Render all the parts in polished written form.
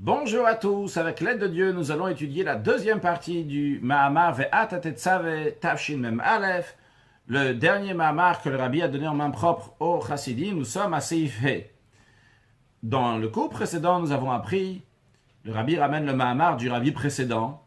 Bonjour à tous, avec l'aide de Dieu, nous allons étudier la deuxième partie du Mahamar Ve'at Tetzave Tafshin Mem Aleph, le dernier Mahamar que le Rabbi a donné en main propre au Chassidim. Nous sommes à Seif He. Dans le cours précédent, nous avons appris, le Rabbi ramène le Mahamar du Rabbi précédent,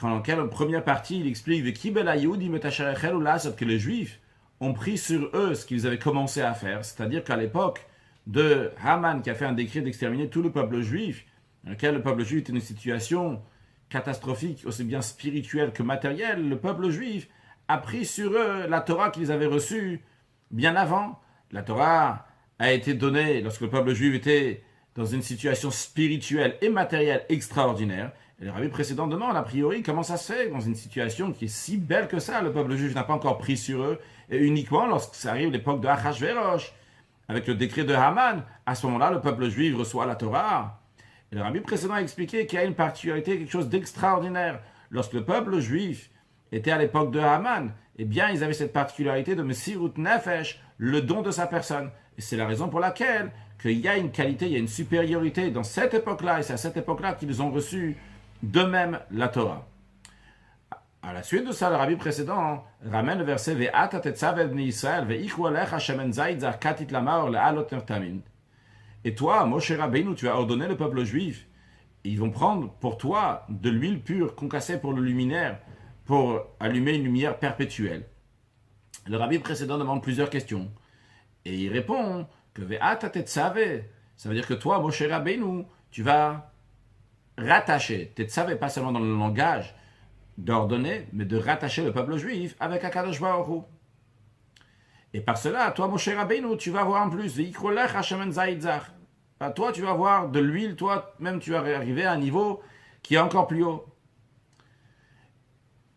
dans lequel, en première partie, il explique que les Juifs ont pris sur eux ce qu'ils avaient commencé à faire, c'est-à-dire qu'à l'époque de Haman qui a fait un décret d'exterminer tout le peuple juif, dans lequel le peuple juif était dans une situation catastrophique, aussi bien spirituelle que matérielle, le peuple juif a pris sur eux la Torah qu'ils avaient reçue bien avant. La Torah a été donnée lorsque le peuple juif était dans une situation spirituelle et matérielle extraordinaire. Et le rabbi précédent demande, a priori, comment ça se fait dans une situation qui est si belle que ça, le peuple juif n'a pas encore pris sur eux, et uniquement lorsque ça arrive l'époque de Achashverosh, avec le décret de Haman, à ce moment-là, le peuple juif reçoit la Torah. Et le rabbi précédent a expliqué qu'il y a une particularité, quelque chose d'extraordinaire. Lorsque le peuple juif était à l'époque de Haman, eh bien, ils avaient cette particularité de Messirut Nefesh, le don de sa personne. Et c'est la raison pour laquelle qu'il y a une qualité, il y a une supériorité dans cette époque-là, et c'est à cette époque-là qu'ils ont reçu d'eux-mêmes la Torah. À la suite de ça, le rabbi précédent ramène le verset Ve'ata tetzav bnei Yisrael ve'ichu alecha shemen zayit zar katit lamar le'alot nertamin. Et toi, Moshe Rabbeinu, tu as ordonné le peuple juif, ils vont prendre pour toi de l'huile pure concassée pour le luminaire, pour allumer une lumière perpétuelle. Le rabbi précédent demande plusieurs questions. Et il répond que Ve'ata tetzav, ça veut dire que toi, Moshe Rabbeinu, tu vas rattacher, tetzav pas seulement dans le langage, d'ordonner, mais de rattacher le peuple juif avec Akadosh Baruch Hu. Et par cela, toi, Moshe Rabbeinu, tu vas avoir en plus, toi, tu vas avoir de l'huile, toi, même tu vas arriver à un niveau qui est encore plus haut.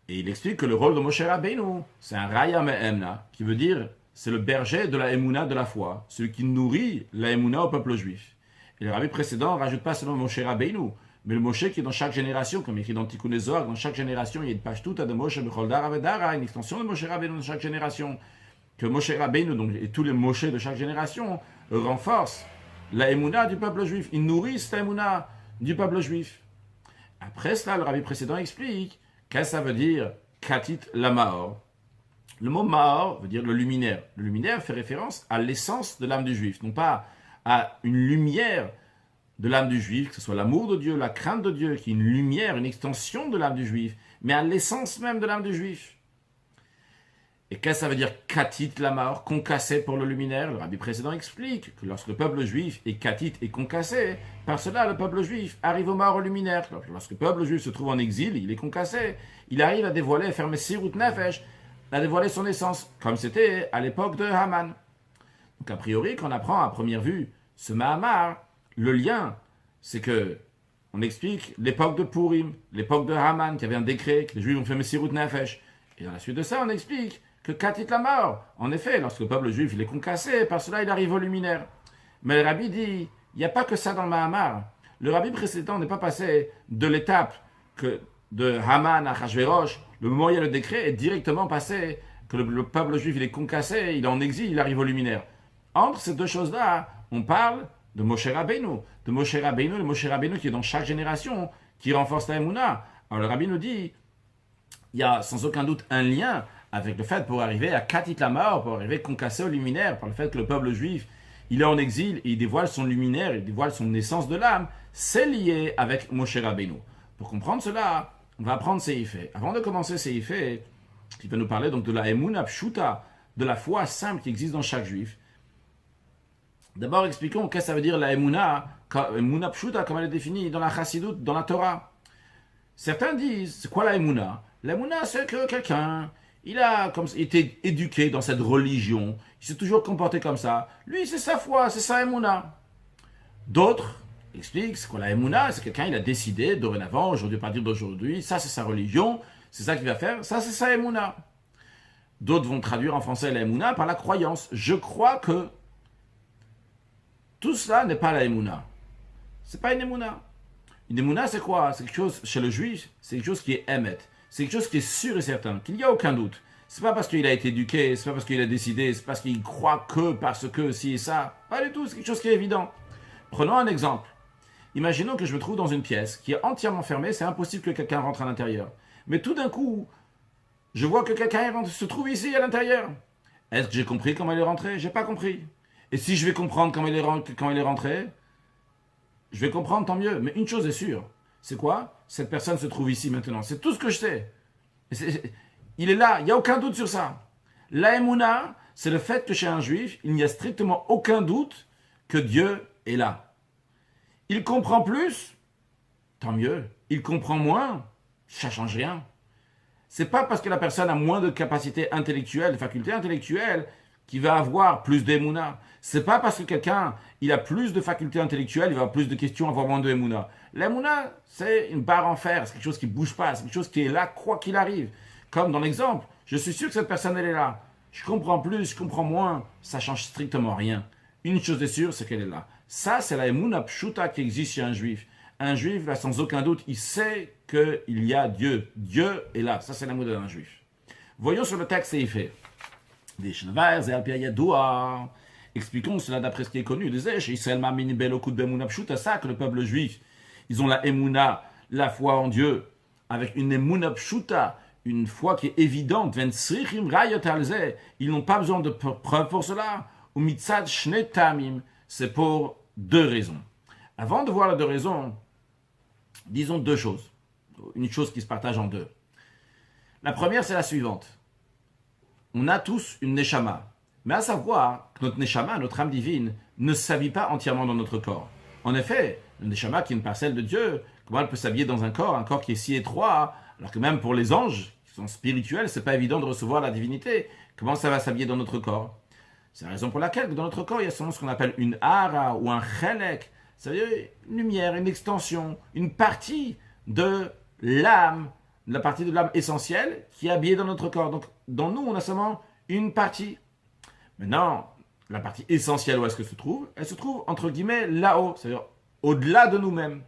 Et il explique que le rôle de Moshe Rabbeinu, c'est un Raya Me'emna, qui veut dire, c'est le berger de la Emouna de la foi, celui qui nourrit la Emouna au peuple juif. Et le rabbi précédent ne rajoute pas seulement Moshe Rabbeinu, mais le Moshe qui est dans chaque génération, comme écrit dans Tikkun Zohar, dans chaque génération, il y a une pashtuta de Moshe Bechol Dara Vedara, une extension de Moshe Rabbeinu dans chaque génération. Que Moshe Rabbeinu, donc, et tous les Moshe de chaque génération, renforcent la Emouna du peuple juif. Ils nourrissent la Emouna du peuple juif. Après cela, le rabbi précédent explique qu'est-ce que ça veut dire Katit la Maor. Le mot Maor veut dire le luminaire. Le luminaire fait référence à l'essence de l'âme du juif, non pas à une lumière de l'âme du juif, que ce soit l'amour de Dieu, la crainte de Dieu, qui est une lumière, une extension de l'âme du juif, mais à l'essence même de l'âme du juif. Et qu'est-ce que ça veut dire katit la mort, concassé pour le luminaire? Le rabbi précédent explique que lorsque le peuple juif est katit et concassé, par cela le peuple juif arrive au mort au luminaire. Lorsque le peuple juif se trouve en exil, il est concassé, il arrive à dévoiler, à faire Messirut Nefesh, à dévoiler son essence, comme c'était à l'époque de Haman. Donc a priori, quand on apprend à première vue ce Mahamar, le lien, c'est que on explique l'époque de Purim, l'époque de Haman, qui avait un décret, que les Juifs ont fait Messirut Nefesh. Et dans la suite de ça, on explique que Katit la mort, en effet, lorsque le peuple juif il est concassé, par cela il arrive au luminaire. Mais le rabbi dit, il n'y a pas que ça dans le Mahamar. Le rabbi précédent n'est pas passé de l'étape que de Haman à Achashverosh, le moment où il y a le décret, est directement passé que le peuple juif il est concassé, il est en exil, il arrive au luminaire. Entre ces deux choses-là, on parle de Moshe Rabbeinu, le Moshe Rabbeinu qui est dans chaque génération, qui renforce la Emouna. Alors le rabbi nous dit, il y a sans aucun doute un lien avec le fait pour arriver à Katit la mort, pour arriver concassé au luminaire, par le fait que le peuple juif, il est en exil et il dévoile son luminaire, il dévoile son essence de l'âme, c'est lié avec Moshe Rabbeinu. Pour comprendre cela, on va apprendre Seif He. Avant de commencer Seif He, qui va nous parler donc de la Emouna Pshuta, de la foi simple qui existe dans chaque juif. D'abord, expliquons qu'est-ce que ça veut dire la Emouna Pshuta, comme elle est définie dans la Chassidut, dans la Torah. Certains disent, c'est quoi la Emouna? La Emouna, c'est que quelqu'un, il a été éduqué dans cette religion, il s'est toujours comporté comme ça. Lui, c'est sa foi, c'est sa Emouna. D'autres expliquent, c'est quoi la Emouna? C'est quelqu'un, il a décidé, dorénavant, aujourd'hui, à partir d'aujourd'hui, ça c'est sa religion, c'est ça qu'il va faire, ça c'est sa Emouna. D'autres vont traduire en français la Emouna par la croyance. Je crois que tout cela n'est pas la Emouna. C'est pas une Emouna. Une Emouna, c'est quoi? C'est quelque chose, chez le juif, c'est quelque chose qui est émet. C'est quelque chose qui est sûr et certain, qu'il n'y a aucun doute. C'est pas parce qu'il a été éduqué, c'est pas parce qu'il a décidé, c'est parce qu'il croit que, parce que, ci et ça. Pas du tout, c'est quelque chose qui est évident. Prenons un exemple. Imaginons que je me trouve dans une pièce qui est entièrement fermée, c'est impossible que quelqu'un rentre à l'intérieur. Mais tout d'un coup, je vois que quelqu'un se trouve ici à l'intérieur. Est-ce que j'ai compris comment il est rentré? J'ai pas compris. Et si je vais comprendre comment il est rentré, je vais comprendre, tant mieux. Mais une chose est sûre, c'est quoi? Cette personne se trouve ici maintenant. C'est tout ce que je sais. Il est là, il n'y a aucun doute sur ça. La Emouna, c'est le fait que chez un juif, il n'y a strictement aucun doute que Dieu est là. Il comprend plus, tant mieux. Il comprend moins, ça ne change rien. C'est pas parce que la personne a moins de capacités intellectuelles, de facultés intellectuelles, qu'il va avoir plus d'Emouna. C'est pas parce que quelqu'un il a plus de facultés intellectuelles, il va avoir plus de questions, avoir moins d'Emouna. L'Emouna, c'est une barre en fer, c'est quelque chose qui ne bouge pas, c'est quelque chose qui est là quoi qu'il arrive. Comme dans l'exemple, je suis sûr que cette personne elle est là. Je comprends plus, je comprends moins, ça change strictement rien. Une chose est sûre, c'est qu'elle est là. Ça, c'est la Emouna Pshuta qui existe chez un juif. Un juif, là, sans aucun doute, il sait qu'il y a Dieu. Dieu est là. Ça, c'est l'amour d'un juif. Voyons sur le texte, c'est fait. Expliquons cela d'après ce qui est connu. Ça, que le peuple juif, ils ont la Emouna, la foi en Dieu, avec une Emouna Pshuta, une foi qui est évidente. Ils n'ont pas besoin de preuves pour cela. C'est pour deux raisons. Avant de voir les deux raisons, disons deux choses. Une chose qui se partage en deux. La première, c'est la suivante. On a tous une neshama. Mais à savoir que notre neshama, notre âme divine, ne s'habille pas entièrement dans notre corps. En effet, le neshama qui est une parcelle de Dieu, comment elle peut s'habiller dans un corps qui est si étroit, alors que même pour les anges, qui sont spirituels, c'est pas évident de recevoir la divinité. Comment ça va s'habiller dans notre corps? C'est la raison pour laquelle dans notre corps, il y a souvent ce qu'on appelle une hara ou un chelek. C'est-à-dire une lumière, une extension, une partie de l'âme, la partie de l'âme essentielle qui est habillée dans notre corps. Donc, dans nous, on a seulement une partie. Maintenant, la partie essentielle, où est-ce qu'elle se trouve? Elle se trouve, entre guillemets, là-haut, c'est-à-dire au-delà de nous-mêmes.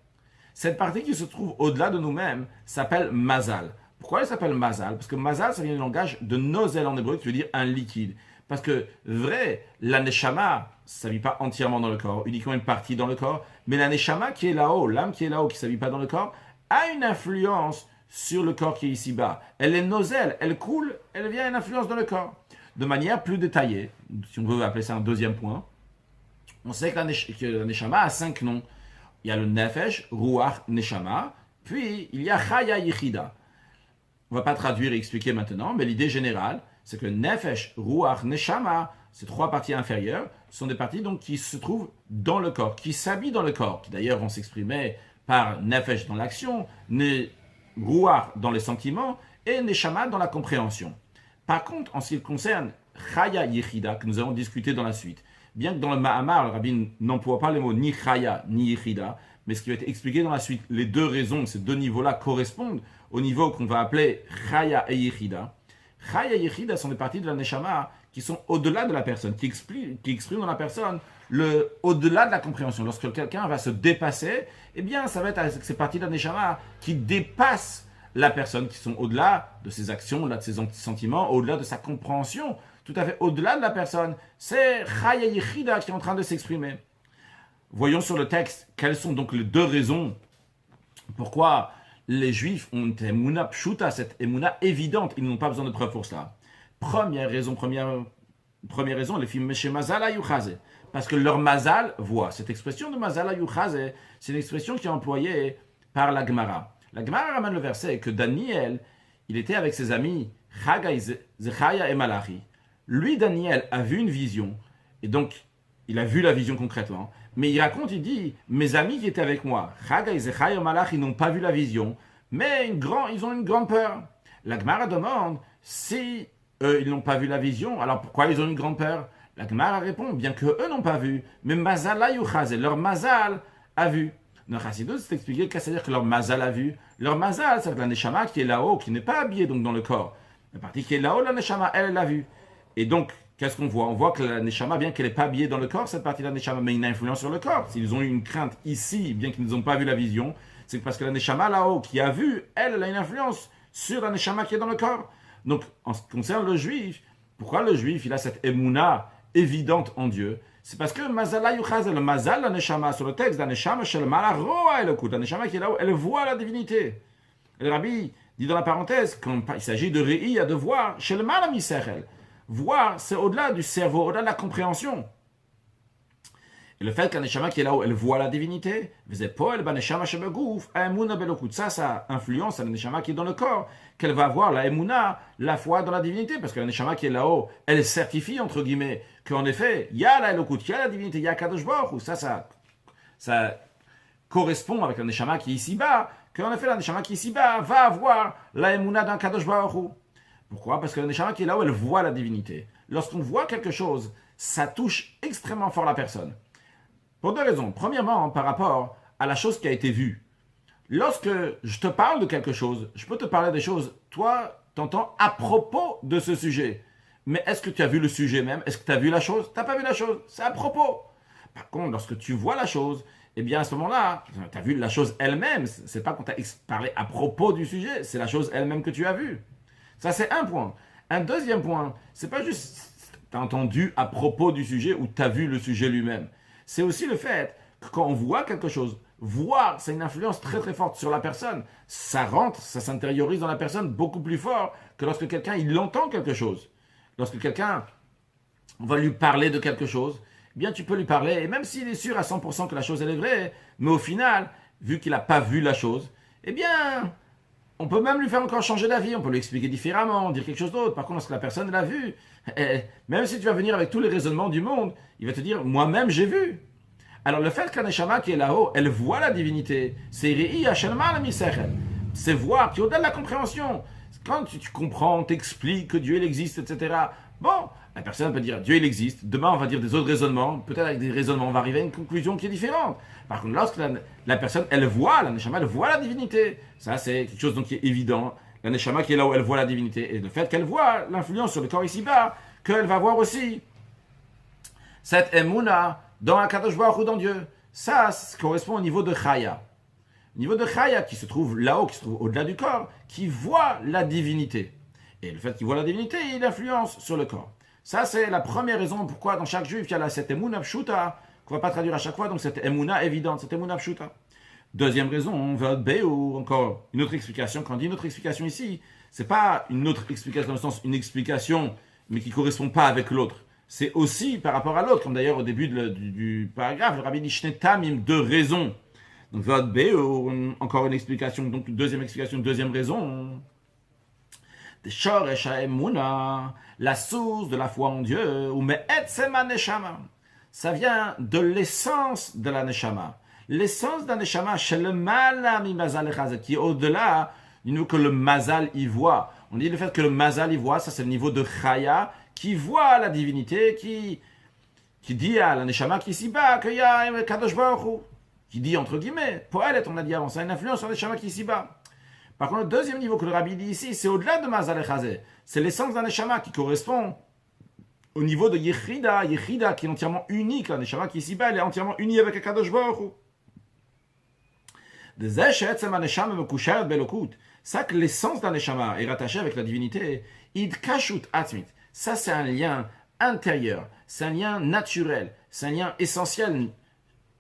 Cette partie qui se trouve au-delà de nous-mêmes s'appelle mazal. Pourquoi elle s'appelle mazal? Parce que mazal, ça vient du langage de nozel en hébreu, qui veut dire un liquide. Parce que, vrai, la neshama ne s'habille pas entièrement dans le corps, uniquement une partie dans le corps, mais la neshama qui est là-haut, l'âme qui est là-haut, qui ne s'habille pas dans le corps, a une influence sur le corps qui est ici-bas. Elle est noselle, elle coule, elle vient une influence dans le corps. De manière plus détaillée, si on veut appeler ça un deuxième point, on sait que la neshama a 5 noms. Il y a le nefesh, ruach, neshama, puis il y a chaya yichida. On ne va pas traduire et expliquer maintenant, mais l'idée générale, c'est que nefesh, ruach, neshama, ces 3 parties inférieures, sont des parties donc, qui se trouvent dans le corps, qui s'habillent dans le corps, qui d'ailleurs vont s'exprimer par nefesh dans l'action, ruach dans les sentiments, et neshama dans la compréhension. Par contre, en ce qui concerne chaya yichida, que nous allons discuter dans la suite, bien que dans le Mahamar, le rabbin n'emploie pas les mots ni chaya ni yichida, mais ce qui va être expliqué dans la suite, les deux raisons, ces deux niveaux-là correspondent au niveau qu'on va appeler chaya et yichida. Chaya et yichida sont des parties de la neshama qui sont au-delà de la personne, qui expriment dans la personne au-delà de la compréhension. Lorsque quelqu'un va se dépasser, eh bien, ça va être avec ces parties de la neshama qui dépassent la personne, qui sont au-delà de ses actions, au-delà de ses sentiments, au-delà de sa compréhension, tout à fait au-delà de la personne. C'est Chaya Yichida qui est en train de s'exprimer. Voyons sur le texte quelles sont donc les deux raisons pourquoi les Juifs ont une Emouna Pshuta, cette Emouna évidente. Ils n'ont pas besoin de preuves pour cela. Première raison, les films Meshe Mazal Ayuchaze. Parce que leur Mazal voit. Cette expression de Mazal Ayuchaze, c'est une expression qui est employée par la Gemara. La Gemara ramène le verset que Daniel, il était avec ses amis Chagai, Zechaya et Malachi. Lui, Daniel, a vu une vision, et donc il a vu la vision concrètement, mais il raconte, il dit, mes amis qui étaient avec moi, Chagai, Zechaya et Malachi, n'ont pas vu la vision, mais ils ont une grande peur. La Gemara demande, si ils n'ont pas vu la vision, alors pourquoi ils ont une grande peur? La Gemara répond, bien que eux n'ont pas vu, mais Mazal Yuchaze, leur Mazal a vu. Dans Chassidut, c'est expliqué qu'à c'est-à-dire que leur mazal a vu. Leur mazal, c'est la neshama qui est là-haut, qui n'est pas habillée donc dans le corps. La partie qui est là-haut, la neshama, elle l'a vu. Et donc, qu'est-ce qu'on voit? On voit que la neshama, bien qu'elle n'est pas habillée dans le corps, cette partie de la neshama, mais une influence sur le corps. S'ils ont eu une crainte ici, bien qu'ils n'ont pas vu la vision, c'est parce que la neshama là-haut, qui a vu, elle a une influence sur la neshama qui est dans le corps. Donc, en ce qui concerne le juif, pourquoi le juif, il a cette émouna évidente en Dieu, c'est parce que Mazala Yuchaz, le Mazal, la Neshama, sur le texte, la Neshama, Shel Mala Roa Elokut, la Neshama qui est là-haut, elle voit la divinité. Et le Rabbi dit dans la parenthèse, quand il s'agit de Re'i, de voir, Shel Mala Misechel. Voir, c'est au-delà du cerveau, au-delà de la compréhension. Et le fait qu'un Neshama qui est là-haut, elle voit la divinité, ça influence la Neshama qui est dans le corps, qu'elle va avoir la Emouna, la foi dans la divinité, parce que la Neshama qui est là-haut, elle certifie, entre guillemets, qu'en effet, il y a la Elokut, il y a la divinité, il y a Kadosh Baruch Hu. Ça correspond avec la Neshama qui est ici-bas, qu'en effet, la Neshama qui est ici-bas va avoir la Emouna d'un Kadosh Baruch Hu. Pourquoi? Parce que la Neshama qui est là-haut, elle voit la divinité. Lorsqu'on voit quelque chose, ça touche extrêmement fort la personne. Pour deux raisons. Premièrement, par rapport à la chose qui a été vue. Lorsque je te parle de quelque chose, je peux te parler des choses, toi, t'entends à propos de ce sujet. Mais est-ce que tu as vu le sujet même? Est-ce que tu as vu la chose? Tu n'as pas vu la chose, c'est à propos. Par contre, lorsque tu vois la chose, eh bien à ce moment-là, tu as vu la chose elle-même. C'est pas qu'on t'a parlé à propos du sujet, c'est la chose elle-même que tu as vue. Ça, c'est un point. Un deuxième point, c'est pas juste tu as entendu à propos du sujet ou tu as vu le sujet lui-même. C'est aussi le fait que quand on voit quelque chose, voir, c'est une influence très très forte sur la personne. Ça rentre, ça s'intériorise dans la personne beaucoup plus fort que lorsque quelqu'un, il entend quelque chose. Lorsque quelqu'un va lui parler de quelque chose, eh bien tu peux lui parler, et même s'il est sûr à 100% que la chose elle est vraie, mais au final, vu qu'il n'a pas vu la chose, eh bien, on peut même lui faire encore changer d'avis, on peut lui expliquer différemment, dire quelque chose d'autre. Par contre, lorsque la personne l'a vu, même si tu vas venir avec tous les raisonnements du monde, il va te dire, moi-même j'ai vu. Alors le fait qu'un Neshama qui est là-haut, elle voit la divinité, c'est Re'i Hashem Mala Misechel. C'est voir, qui est au-delà de la compréhension. Quand tu comprends, t'expliques que Dieu il existe, etc. Bon, la personne peut dire Dieu il existe. Demain on va dire des autres raisonnements. Peut-être avec des raisonnements on va arriver à une conclusion qui est différente. Par contre, lorsque la personne elle voit, la Neshama elle voit la divinité. Ça c'est quelque chose donc qui est évident. La Neshama qui est là où elle voit la divinité. Et le fait qu'elle voit l'influence sur le corps ici-bas, qu'elle va voir aussi cette Emouna dans Akadosh Baruch Hu, dans Dieu. Ça correspond au niveau de Chaya. Au niveau de Chaya, qui se trouve là-haut, qui se trouve au-delà du corps, qui voit la divinité. Et le fait qu'il voit la divinité, il influence sur le corps. Ça, c'est la première raison pourquoi dans chaque juif, il y a cette Emouna Pshuta, qu'on ne va pas traduire à chaque fois, donc cette Emouna évidente, cette Emouna Pshuta. Deuxième raison, on va ou encore une autre explication. Quand on dit une autre explication ici, c'est pas une autre explication dans le sens une explication, mais qui ne correspond pas avec l'autre. C'est aussi par rapport à l'autre, comme d'ailleurs au début du paragraphe, le rabbi dit Shnetamim, deux raisons. Donc, encore une explication, donc deuxième explication, deuxième raison. La source de la foi en Dieu, ou neshama. Ça vient de l'essence de la neshama. L'essence de la neshama, chez le mal qui est au-delà du niveau que le mazal y voit. On dit le fait que le mazal y voit, ça c'est le niveau de chaya, qui voit la divinité, qui dit à la neshama qui est ici-bas qu'il y a un Kadosh Baruch Hu, qui dit entre guillemets, Poëlet, on a dit avant, ça a une influence sur la neshama qui est ici-bas. Par contre, le deuxième niveau que le rabbi dit ici, c'est au-delà de Mazal Echazé. C'est l'essence d'un neshama qui correspond au niveau de Yechida qui est entièrement unique. La neshama qui est ici-bas, elle est entièrement unie avec le Kadosh Baruch Hu. Ça que l'essence d'un neshama est rattachée avec la divinité, id kashut atmit. Ça, c'est un lien intérieur, c'est un lien naturel, c'est un lien essentiel,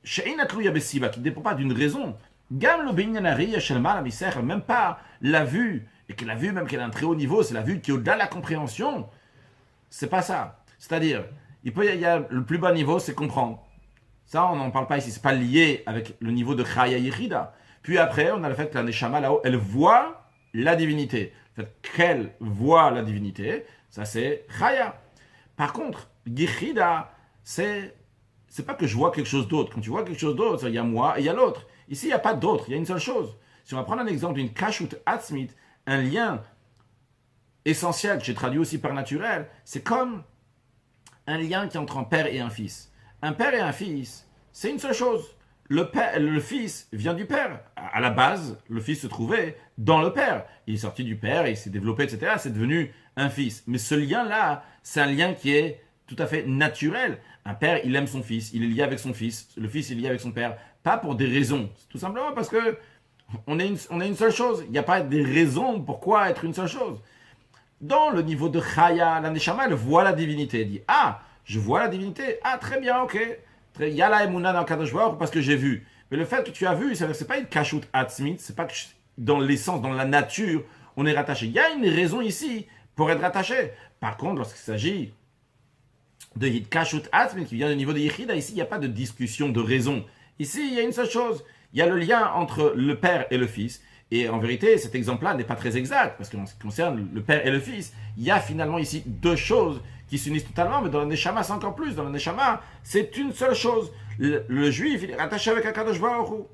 qui ne dépend pas d'une raison. Même pas la vue, et que la vue, même qu'elle est à un très haut niveau, c'est la vue qui est au-delà de la compréhension. C'est pas ça. C'est-à-dire, il y a le plus bas niveau, c'est comprendre. Ça, on n'en parle pas ici, c'est pas lié avec le niveau de Chaya Yechida. Puis après, on a le fait que la Neshama là-haut, elle voit la divinité. Le fait qu'elle voit la divinité, ça c'est Chaya. Par contre, Yechida, c'est pas que je vois quelque chose d'autre. Quand tu vois quelque chose d'autre, il y a moi et il y a l'autre. Ici, il n'y a pas d'autre, il y a une seule chose. Si on va prendre un exemple d'une Kashut Atzmit, un lien essentiel, que j'ai traduit aussi par naturel, c'est comme un lien qui est entre un père et un fils. Un père et un fils, c'est une seule chose. Le fils vient du père. À la base, le fils se trouvait dans le père. Il est sorti du père, il s'est développé, etc. C'est devenu un fils. Mais ce lien-là, c'est un lien qui est tout à fait naturel. Un père, il aime son fils, il est lié avec son fils. Le fils est lié avec son père. Pas pour des raisons. C'est tout simplement parce que on est une seule chose. Il n'y a pas des raisons pourquoi être une seule chose. Dans le niveau de Chaya, la Neshama, elle voit la divinité. Elle dit, ah, Je vois la divinité. Ah, très bien, ok. Il y a la Emouna dans Kadosh Baruch Hu parce que j'ai vu. Mais le fait que tu as vu, c'est pas une kashut atzmit, c'est pas que dans l'essence, dans la nature, on est rattaché. Il y a une raison ici pour être rattaché. Par contre, lorsqu'il s'agit de kashut atzmit qui vient du niveau de Yechida, ici, il n'y a pas de discussion de raison. Ici, il y a une seule chose. Il y a le lien entre le père et le fils. Et en vérité, cet exemple-là n'est pas très exact, parce qu'en ce qui concerne le père et le fils, il y a finalement ici deux choses qui s'unissent totalement, mais dans le Neshama, c'est encore plus. Dans le Neshama, c'est une seule chose. Le juif, il est rattaché avec Akadosh Baruch Hu.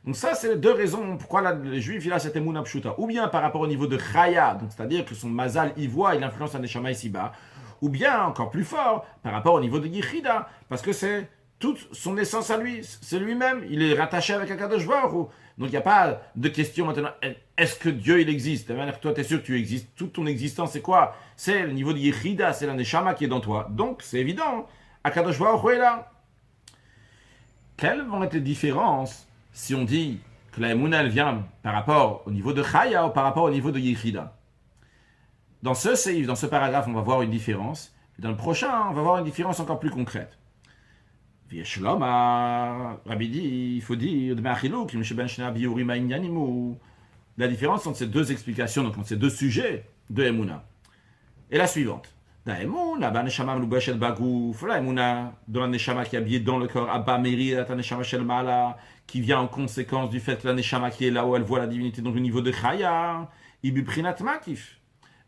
Donc ça, c'est les deux raisons pourquoi le juif, il a cette Emouna Pshuta. Ou bien par rapport au niveau de Chaya, donc c'est-à-dire que son mazal, il voit, il influence un Neshama ici-bas. Ou bien, encore plus fort, par rapport au niveau de Yichida, parce que c'est toute son essence à lui, c'est lui-même, il est rattaché avec Akadosh Baruch Hu. Donc il n'y a pas de question maintenant, est-ce que Dieu il existe? Toi tu es sûr que tu existes, toute ton existence c'est quoi? C'est le niveau de Yechida, c'est la Neshama qui est dans toi. Donc c'est évident, Akadosh Baruch Hu est là. Quelles vont être les différences si on dit que la Emouna elle vient par rapport au niveau de Chaya ou par rapport au niveau de Yechida? Dans ce séif, dans ce paragraphe, on va voir une différence. Et dans le prochain, on va voir une différence encore plus concrète. Rabbi dit, il faut dire, la différence entre ces deux explications, donc entre ces deux sujets de Emouna, est la suivante. La Emouna, la Emouna, dans la Neshama qui est habillée dans le corps, qui vient en conséquence du fait que la Neshama qui est là où elle voit la divinité, donc au niveau de Chaya, Ibuprinat Makif.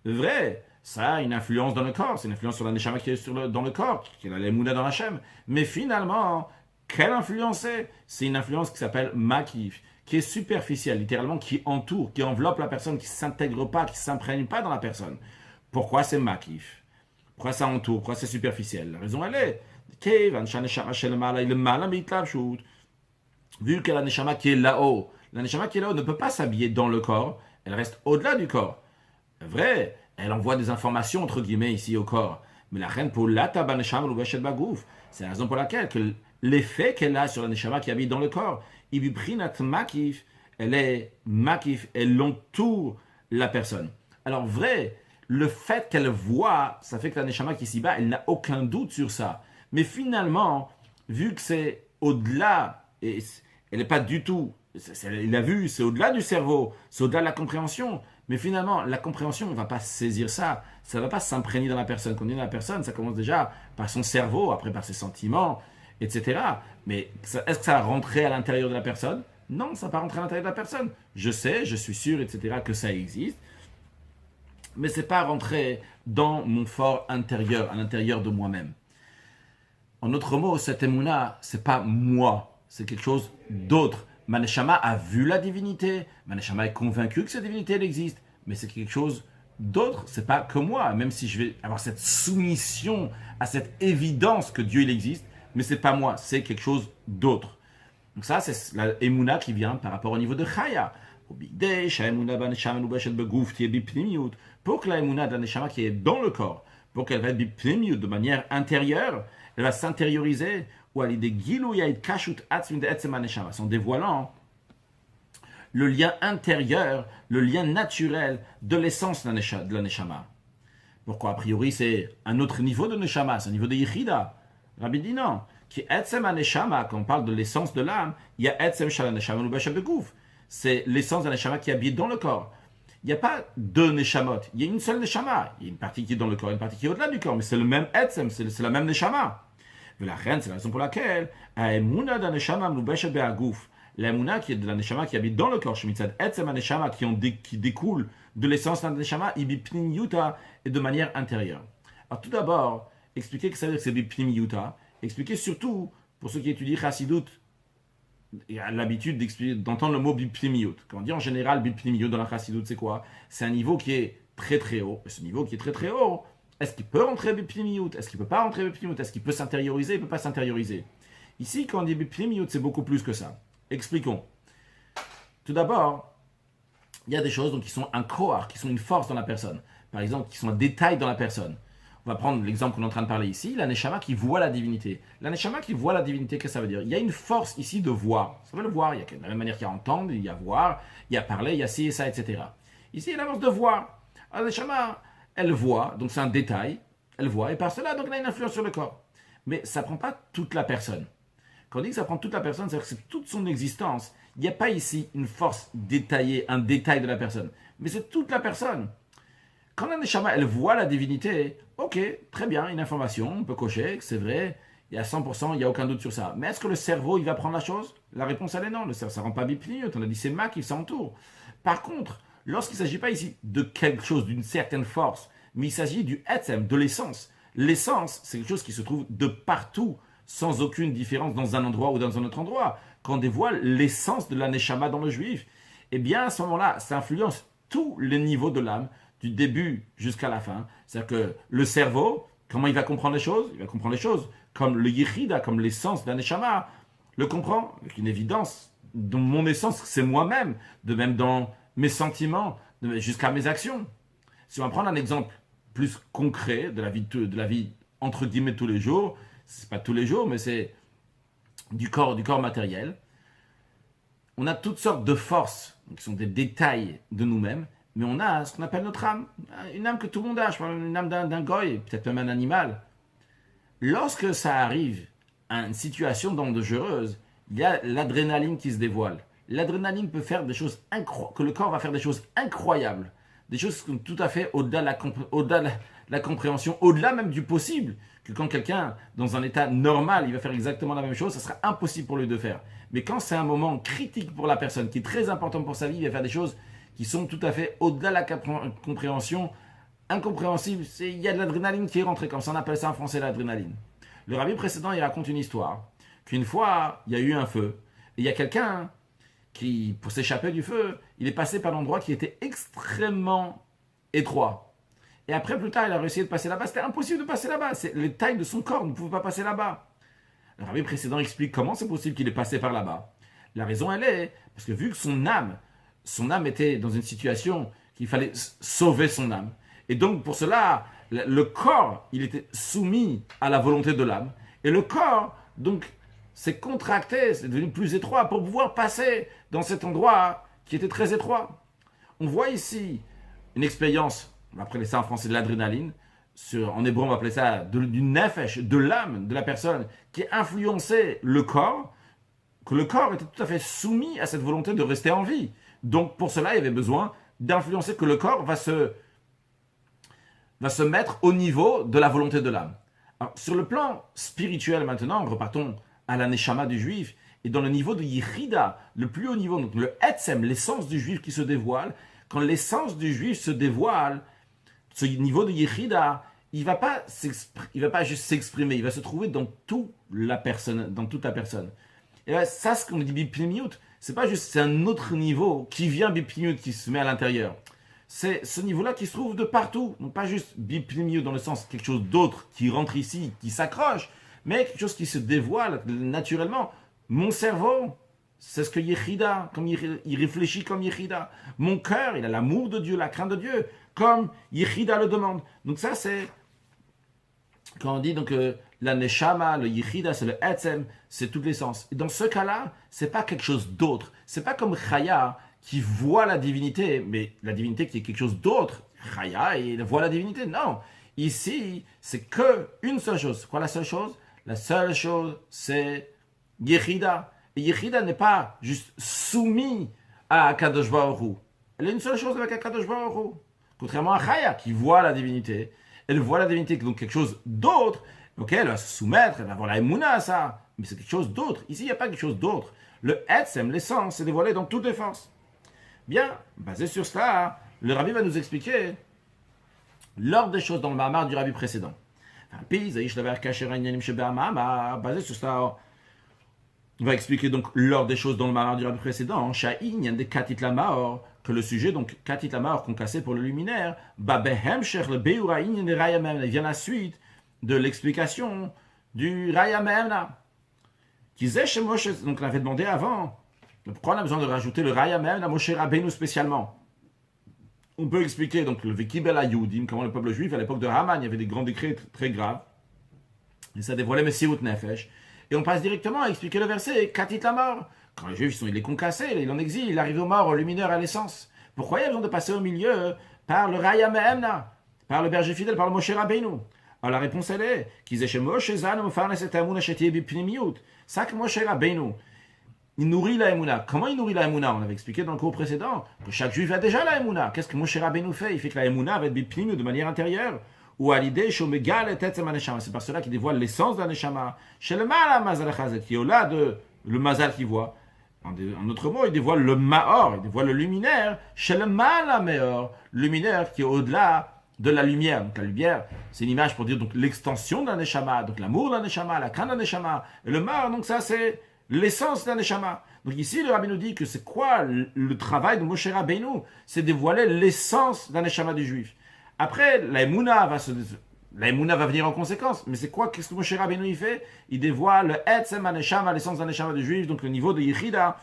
Vrai, ça a une influence dans le corps, c'est une influence sur la Neshama qui est dans le corps, qui est la Emouna dans Hachem. Mais finalement, quelle influence c'est? C'est une influence qui s'appelle Makif, qui est superficielle, littéralement qui entoure, qui enveloppe la personne, qui ne s'intègre pas, qui ne s'imprègne pas dans la personne. Pourquoi c'est Makif? Pourquoi ça entoure? Pourquoi c'est superficiel? La raison elle est, vu que la Neshama qui est là-haut, la Neshama qui est là-haut ne peut pas s'habiller dans le corps, elle reste au-delà du corps. Vrai, elle envoie des informations, entre guillemets, ici au corps. Mais la reine pour l'ataba neshama l'ubeshet bagouf, c'est la raison pour laquelle que l'effet qu'elle a sur la neshama qui habite dans le corps, ibuprinat makif, elle est makif, elle entoure la personne. Alors vrai, le fait qu'elle voit, ça fait que la neshama qui est ici-bas, elle n'a aucun doute sur ça. Mais finalement, vu que c'est au-delà, et elle n'est pas du tout, il a vu, c'est au-delà du cerveau, c'est au-delà de la compréhension. Mais finalement, la compréhension ne va pas saisir ça. Ça ne va pas s'imprégner dans la personne. Quand on dit dans la personne, ça commence déjà par son cerveau, après par ses sentiments, etc. Mais est-ce que ça va rentrer à l'intérieur de la personne? Non, ça ne va pas rentrer à l'intérieur de la personne. Je sais, je suis sûr, etc., que ça existe. Mais ce n'est pas rentrer dans mon fort intérieur, à l'intérieur de moi-même. En d'autres mots, cette émouna, ce n'est pas moi. C'est quelque chose d'autre. Ma neshama a vu la divinité, ma neshama est convaincue que cette divinité elle existe, mais c'est quelque chose d'autre, c'est pas que moi, même si je vais avoir cette soumission à cette évidence que Dieu il existe, mais c'est pas moi, c'est quelque chose d'autre. Donc ça, c'est la émouna qui vient par rapport au niveau de Chaya. Pour que la émouna de la neshama qui est dans le corps, pour qu'elle va être de manière intérieure, elle va s'intérioriser, ou à l'idée en dévoilant le lien intérieur, le lien naturel de l'essence de la neshama. Pourquoi? A priori, c'est un autre niveau de neshama, c'est un niveau de yichida. Rabbi dit non. Qui etzem neshama, quand on parle de l'essence de l'âme, il y a etzem shal neshama l'ubeshet begouf. C'est l'essence de la neshama qui habite dans le corps. Il n'y a pas deux neshamot, il y a une seule neshama. Il y a une partie qui est dans le corps, une partie qui est au-delà du corps, mais c'est le même etzem, c'est la même neshama. La reine, c'est la raison pour laquelle la Emouna qui est de la neshama qui habite dans le corps, qui découle de l'essence de la neshama, et de manière intérieure. Alors tout d'abord, expliquer que ça veut dire que c'est bipnim yuta, expliquer surtout, pour ceux qui étudient Chassidut, il y a l'habitude d'entendre le mot bipnim. Quand on dit en général bipnim dans la Chassidut, c'est quoi? C'est un niveau qui est très très haut. Et ce niveau qui est très très haut, est-ce qu'il peut rentrer bipnimiyut? Est-ce qu'il ne peut pas rentrer bipnimiyut? Est-ce qu'il peut s'intérioriser? Il ne peut pas s'intérioriser. Ici, quand on dit bipnimiyut, c'est beaucoup plus que ça. Expliquons. Tout d'abord, il y a des choses donc, qui sont un koar, qui sont une force dans la personne. Par exemple, qui sont un détail dans la personne. On va prendre l'exemple qu'on est en train de parler ici, la neshama qui voit la divinité. La neshama qui voit la divinité, qu'est-ce que ça veut dire? Il y a une force ici de voir. Ça veut le voir. Il y a de la même manière qu'il y a entendre, il y a voir, il y a parler, il y a ci et ça, etc. Ici, il y a la force de voir. Alors, la neshama, elle voit, donc c'est un détail, Elle voit, et par cela, donc, elle a une influence sur le corps. Mais ça ne prend pas toute la personne. Quand on dit que ça prend toute la personne, c'est-à-dire que c'est toute son existence. Il n'y a pas ici une force détaillée, un détail de la personne. Mais c'est toute la personne. Quand la Neshama, elle voit la divinité, ok, très bien, une information, on peut cocher, c'est vrai, il y a 100%, il n'y a aucun doute sur ça. Mais est-ce que le cerveau, il va prendre la chose? La réponse, elle est non. Le cerveau, ça ne rend pas bipniout. On a dit c'est ma qui s'entoure. Par contre, lorsqu'il ne s'agit pas ici de quelque chose, d'une certaine force, mais il s'agit du etzem, de l'essence. L'essence, c'est quelque chose qui se trouve de partout, sans aucune différence dans un endroit ou dans un autre endroit. Quand on dévoile l'essence de la Neshama dans le juif, eh bien, à ce moment-là, ça influence tous les niveaux de l'âme, du début jusqu'à la fin. C'est-à-dire que le cerveau, comment il va comprendre les choses? Il va comprendre les choses comme le yichida, comme l'essence d'un neshama, le comprend avec une évidence. Dans mon essence, c'est moi-même, de même dans mes sentiments, jusqu'à mes actions. Si on va prendre un exemple plus concret de la vie entre guillemets tous les jours, c'est pas tous les jours, mais c'est du corps matériel. On a toutes sortes de forces, qui sont des détails de nous-mêmes, mais on a ce qu'on appelle notre âme, une âme que tout le monde a, je parle d'une âme d'un goy, peut-être même un animal. Lorsque ça arrive à une situation dangereuse, il y a l'adrénaline qui se dévoile. L'adrénaline peut faire des choses incroyables, que le corps va faire des choses incroyables, des choses qui sont tout à fait au-delà de la compréhension, au-delà même du possible, que quand quelqu'un, dans un état normal, il va faire exactement la même chose, ça sera impossible pour lui de faire. Mais quand c'est un moment critique pour la personne, qui est très important pour sa vie, il va faire des choses qui sont tout à fait au-delà de la compréhension, incompréhensible. Il y a de l'adrénaline qui est rentrée, comme ça on appelle ça en français l'adrénaline. Le rabbi précédent, il raconte une histoire, qu'une fois, il y a eu un feu, et il y a quelqu'un qui, pour s'échapper du feu, il est passé par l'endroit qui était extrêmement étroit. Et après, plus tard, il a réussi de passer là-bas. C'était impossible de passer là-bas. Les tailles de son corps ne pouvaient pas passer là-bas. Le rabbi précédent explique comment c'est possible qu'il est passé par là-bas. La raison, elle est, parce que vu que son âme était dans une situation qu'il fallait sauver son âme. Et donc, pour cela, le corps, il était soumis à la volonté de l'âme. Et le corps, donc, s'est contracté, c'est devenu plus étroit pour pouvoir passer dans cet endroit qui était très étroit. On voit ici une expérience, on va appeler ça en français de l'adrénaline, en hébreu on va appeler ça du nefesh, de l'âme de la personne, qui influençait le corps, que le corps était tout à fait soumis à cette volonté de rester en vie. Donc pour cela, il y avait besoin d'influencer que le corps va se mettre au niveau de la volonté de l'âme. Alors, sur le plan spirituel maintenant, repartons à la neshama du juif, et dans le niveau de yichida, le plus haut niveau, donc le etzem, l'essence du juif qui se dévoile, quand l'essence du juif se dévoile, ce niveau de yichida, il ne va pas juste s'exprimer, il va se trouver dans toute la personne. Et là, ça, ce qu'on dit bipnimiut, c'est pas juste, c'est un autre niveau qui vient bipnimiut, qui se met à l'intérieur. C'est ce niveau-là qui se trouve de partout. Donc pas juste bipnimiut dans le sens quelque chose d'autre qui rentre ici, qui s'accroche, mais quelque chose qui se dévoile naturellement. Mon cerveau, c'est ce que Yechida, comme il réfléchit comme Yechida. Mon cœur, il a l'amour de Dieu, la crainte de Dieu, comme Yechida le demande. Donc ça, c'est quand on dit donc la neshama, le yichida, c'est le etzem, c'est toute l'essence. Et dans ce cas-là, c'est pas quelque chose d'autre. C'est pas comme Chaya qui voit la divinité, mais la divinité qui est quelque chose d'autre. Chaya, il voit la divinité. Non. Ici, c'est que une seule chose. Quoi la seule chose? La seule chose, c'est yichida. Et yichida n'est pas juste soumis à Akadosh Baruch Hu. Elle a une seule chose avec Akadosh Baruch Hu. Contrairement à Chaya qui voit la divinité. Elle voit la divinité, donc quelque chose d'autre. Ok, elle va se soumettre, elle va avoir la émouna à ça. Mais c'est quelque chose d'autre. Ici, il n'y a pas quelque chose d'autre. Le etzem, l'essence, est dévoilé dans toutes les forces. Bien, basé sur cela, le rabbi va nous expliquer l'ordre des choses dans le Mahamar du rabbi précédent. Basé sur cela, on va expliquer donc l'ordre des choses dans le Mahamar du rabbi précédent. Sha'in, des katit la maor, que le sujet, donc katit la maor concassé pour le luminaire, babehem cher le beuraïn des rayamem, il vient la suite de l'explication du rayamem là. Donc on avait demandé avant, pourquoi on a besoin de rajouter le rayamem à Moshe Rabbeinu spécialement. On peut expliquer donc le vekibel ayudim, comment le peuple juif à l'époque de Haman, il y avait des grands décrets très graves, et ça dévoilait Messirut Nefesh. Et on passe directement à expliquer le verset katit la mort. Quand les Juifs il est concassé, il est en exil, il arrive aux morts, au luminaire, à l'essence. Pourquoi il y a besoin de passer au milieu par le Raya Mehemna, par le berger fidèle, par le Moshe Rabbeinu? Alors la réponse elle est qu'ils échent Moshe Zan Mofarnes et Amuna Shetie Bipnimiut. Ça que Moshe Rabbeinu, il nourrit la Emouna. Comment il nourrit la Emouna? On avait expliqué dans le cours précédent que chaque juif a déjà la Emouna. Qu'est-ce que Moshe Rabbeinu fait? Il fait que la Emouna va être Bipnimiut de manière intérieure. Ou à l'idée, Shomegal et Tetzem Aneshama. C'est par cela qu'il dévoile l'essence d'un Neshama. Chez le Mala Mazal Chazet, qui est au-delà de le Mazal qu'il voit. En autre mot, il dévoile le Maor, il dévoile le luminaire. Chez le Mala Meor, luminaire qui est au-delà de la lumière. Donc la lumière, c'est une image pour dire donc l'extension d'un Neshama, donc l'amour d'un Neshama, la crainte d'un Neshama. Et le Maor, donc ça c'est l'essence d'un Neshama. Donc ici, le Rabbi nous dit que c'est quoi le travail de Moshe Rabbeinu? C'est dévoiler l'essence d'un Neshama du juif. Après, la Emouna va venir en conséquence. Mais c'est quoi? Qu'est-ce que Moshe Rabbeinu il fait? Il dévoile le Etzem HaNeshama, l'essence d'un Neshama du juif, donc le niveau de Yechida.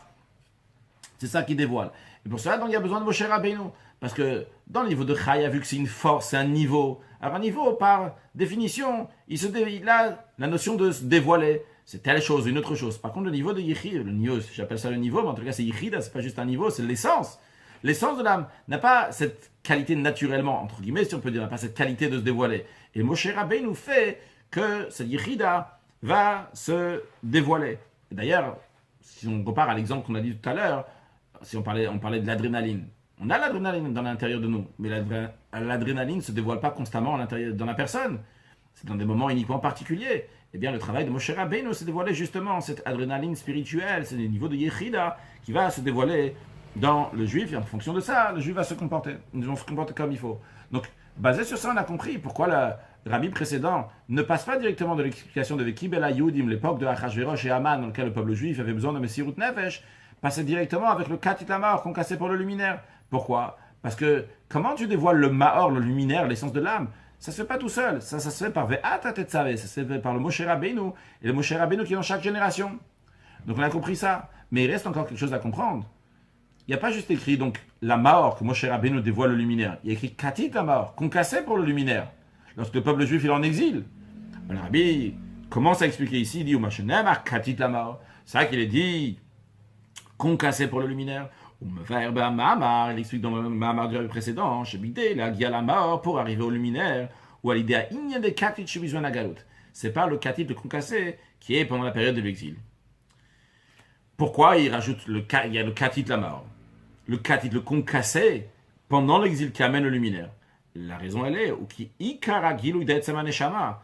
C'est ça qu'il dévoile. Et pour cela, donc, il y a besoin de Moshe Rabbeinu. Parce que dans le niveau de Chaya, vu que c'est une force, c'est un niveau. Alors un niveau, par définition, il a la notion de se dévoiler. C'est telle chose, une autre chose. Par contre, le niveau de Yechida, le niveau, j'appelle ça le niveau, mais en tout cas c'est Yechida, c'est pas juste un niveau, c'est l'essence. L'essence de l'âme n'a pas cette qualité naturellement, entre guillemets, si on peut dire, n'a pas cette qualité de se dévoiler. Et Moshe Rabbeinu fait que cette Yechida va se dévoiler. Et d'ailleurs, si on compare à l'exemple qu'on a dit tout à l'heure, si on parlait de l'adrénaline. On a l'adrénaline dans l'intérieur de nous, mais l'adrénaline ne se dévoile pas constamment à l'intérieur dans la personne. C'est dans des moments uniquement particuliers. Eh bien, le travail de Moshe Rabbeinu se dévoiler justement cette adrénaline spirituelle, c'est le niveau de Yechida qui va se dévoiler dans le juif, et en fonction de ça, le juif va se comporter. Ils vont se comporter comme il faut. Donc, basé sur ça, on a compris pourquoi le rabbi précédent ne passe pas directement de l'explication de Vekib el Yudim, l'époque de Achashverosh et Haman, dans lequel le peuple juif avait besoin de Messirut Nefesh, passait directement avec le Katit Lamar qu'on cassait pour le luminaire. Pourquoi? Parce que comment tu dévoiles le Maor, le luminaire, l'essence de l'âme? Ça se fait pas tout seul. Ça se fait par Ve'ata Tetzaveh, ça se fait par le Moshe Rabbeinu, et le Moshe Rabbeinu qui est dans chaque génération. Donc on a compris ça. Mais il reste encore quelque chose à comprendre. Il n'y a pas juste écrit donc la Maor que Moshe Rabbeinu dévoile le luminaire. Il y a écrit Katit la Maor, qu'on cassait pour le luminaire. Lorsque le peuple juif est en exil. Le Rabbi commence à expliquer ici, il dit Katit la Maor. C'est ça qu'il est dit qu'on cassait pour le luminaire. Il explique dans le Mahamar du précédent, chez Bidé, la Gia la Maor pour arriver au luminaire, ou à l'idée à Inyan de Katit Shebizouan Agalut. C'est pas le Katit de concassé qui est pendant la période de l'exil. Pourquoi il rajoute il y a le Katit la Maor? Le Katit, le concassé, pendant l'exil qui amène le luminaire. La raison elle est, ou qui Ikaragilu d'Etzema Neshama.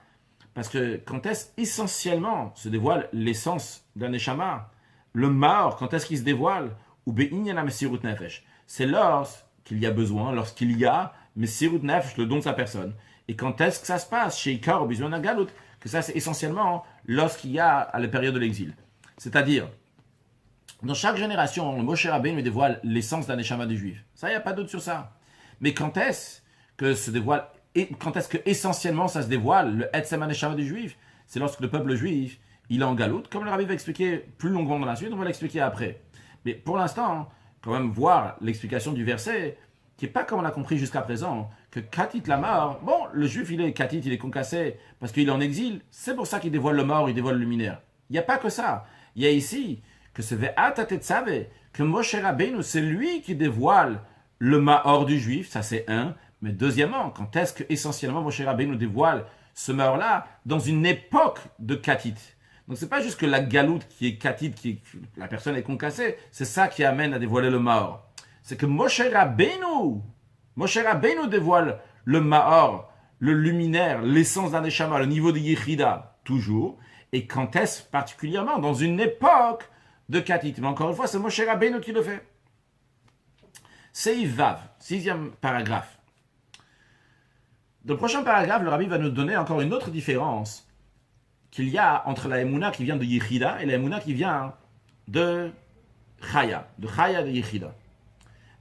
Parce que quand est-ce essentiellement se dévoile l'essence d'un Neshama? Le Maor, quand est-ce qu'il se dévoile? Ou Be'inyana Messirut Nefesh. C'est lorsqu'il y a besoin, lorsqu'il y a Messirut Nefesh, le don de sa personne. Et quand est-ce que ça se passe? Chez Ikar ou Bizouan Agalut, que ça c'est essentiellement lorsqu'il y a à la période de l'exil. C'est-à-dire, dans chaque génération, le Moshe Rabbeinu dévoile l'essence d'un Neshama du juif. Ça, il n'y a pas d'autre sur ça. Mais quand est-ce que se dévoile, et quand est-ce que essentiellement ça se dévoile, le Etzem HaNeshama du juif? C'est lorsque le peuple juif, il est en galoute, comme le Rabbi va expliquer plus longuement dans la suite, on va l'expliquer après. Mais pour l'instant, quand même voir l'explication du verset, qui n'est pas comme on l'a compris jusqu'à présent, que Katit la mort, bon, le juif il est Katit, il est concassé, parce qu'il est en exil, c'est pour ça qu'il dévoile le mort, il dévoile le luminaire. Il n'y a pas que ça. Il y a ici que ce Ve'ata Tetzaveh, que Moshe Rabbeinu, c'est lui qui dévoile le Maor du juif, ça c'est un. Mais deuxièmement, quand est-ce que essentiellement Moshe Rabbeinu dévoile ce Maor-là dans une époque de Katit? Donc c'est pas juste que la galoute qui est Katit, la personne est concassée, c'est ça qui amène à dévoiler le Maor. C'est que Moshe Rabbeinu dévoile le Maor, le luminaire, l'essence d'un Neshama, le niveau de Yechida, toujours. Et quand est-ce particulièrement dans une époque de Katit? Mais encore une fois, c'est Moshe Rabbeinu qui le fait. Seif Vav, 6e paragraphe. Dans le prochain paragraphe, le Rabbi va nous donner encore une autre différence qu'il y a entre la Emouna qui vient de Yechida et la Emouna qui vient de Chaya de Yechida.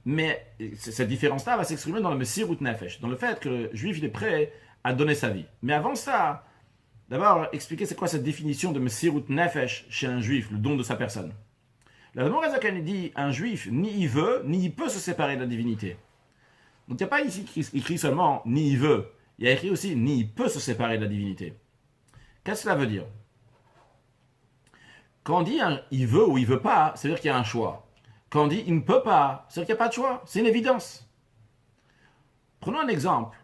Mais cette différence-là va s'exprimer dans le Messirut Nefesh, dans le fait que le juif il est prêt à donner sa vie. Mais avant ça, d'abord, expliquer c'est quoi cette définition de Messirut Nefesh chez un juif, le don de sa personne. La Gemara Zaken dit un juif, ni il veut, ni il peut se séparer de la divinité. Donc il n'y a pas ici écrit seulement ni il veut, il y a écrit aussi ni il peut se séparer de la divinité. Qu'est-ce que cela veut dire? Quand on dit il veut ou il veut pas, c'est-à-dire qu'il y a un choix. Quand on dit il ne peut pas, c'est-à-dire qu'il n'y a pas de choix, c'est une évidence. Prenons un exemple.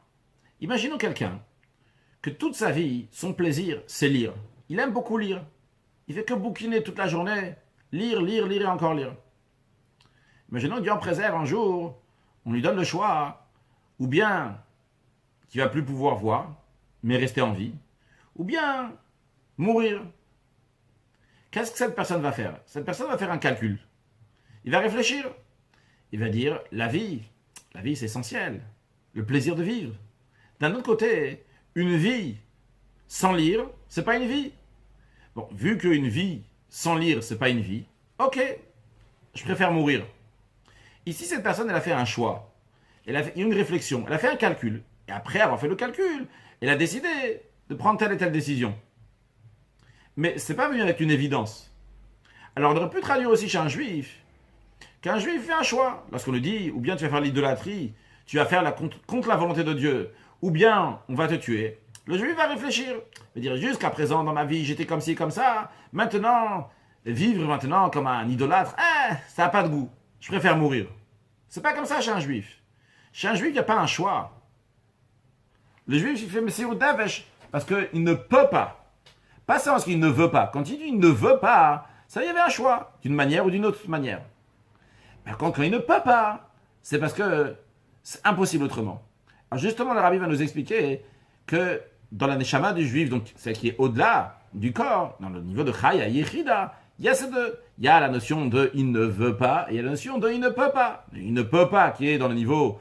Imaginons quelqu'un que toute sa vie, son plaisir, c'est lire. Il aime beaucoup lire. Il fait que bouquiner toute la journée, lire, lire, lire et encore lire. Imaginons que Dieu en préserve un jour, on lui donne le choix, ou bien qu'il va plus pouvoir voir, mais rester en vie, ou bien mourir. Qu'est-ce que cette personne va faire? Cette personne va faire un calcul. Il va réfléchir. Il va dire, la vie c'est essentiel. Le plaisir de vivre. D'un autre côté, une vie sans lire, c'est pas une vie. Bon, vu qu'une vie sans lire, c'est pas une vie, ok, je préfère mourir. Ici, cette personne, elle a fait un choix. Elle a fait une réflexion. Elle a fait un calcul. Et après avoir fait le calcul, elle a décidé de prendre telle et telle décision. Mais c'est pas venu avec une évidence. Alors, on aurait pu traduire aussi chez un juif qu'un juif fait un choix. Lorsqu'on lui dit, ou bien tu vas faire l'idolâtrie, tu vas faire contre la volonté de Dieu, ou bien on va te tuer. Le juif va réfléchir. Il va dire, jusqu'à présent, dans ma vie, j'étais comme ci, comme ça. Maintenant, vivre maintenant comme un idolâtre, ça n'a pas de goût. Je préfère mourir. C'est pas comme ça chez un juif. Chez un juif, il n'y a pas un choix. Le juif, il fait Messirut Nefesh parce qu'il ne peut pas. Pas seulement parce qu'il ne veut pas. Quand il dit il ne veut pas, ça y avait un choix, d'une manière ou d'une autre manière. Par contre, quand il ne peut pas, c'est parce que c'est impossible autrement. Alors justement, le rabbi va nous expliquer que dans la neshama du juif, donc celle qui est au-delà du corps, dans le niveau de Chaya, Yechida, il y a ces deux. Il y a la notion de il ne veut pas et il y a la notion de il ne peut pas. Il ne peut pas qui est dans le niveau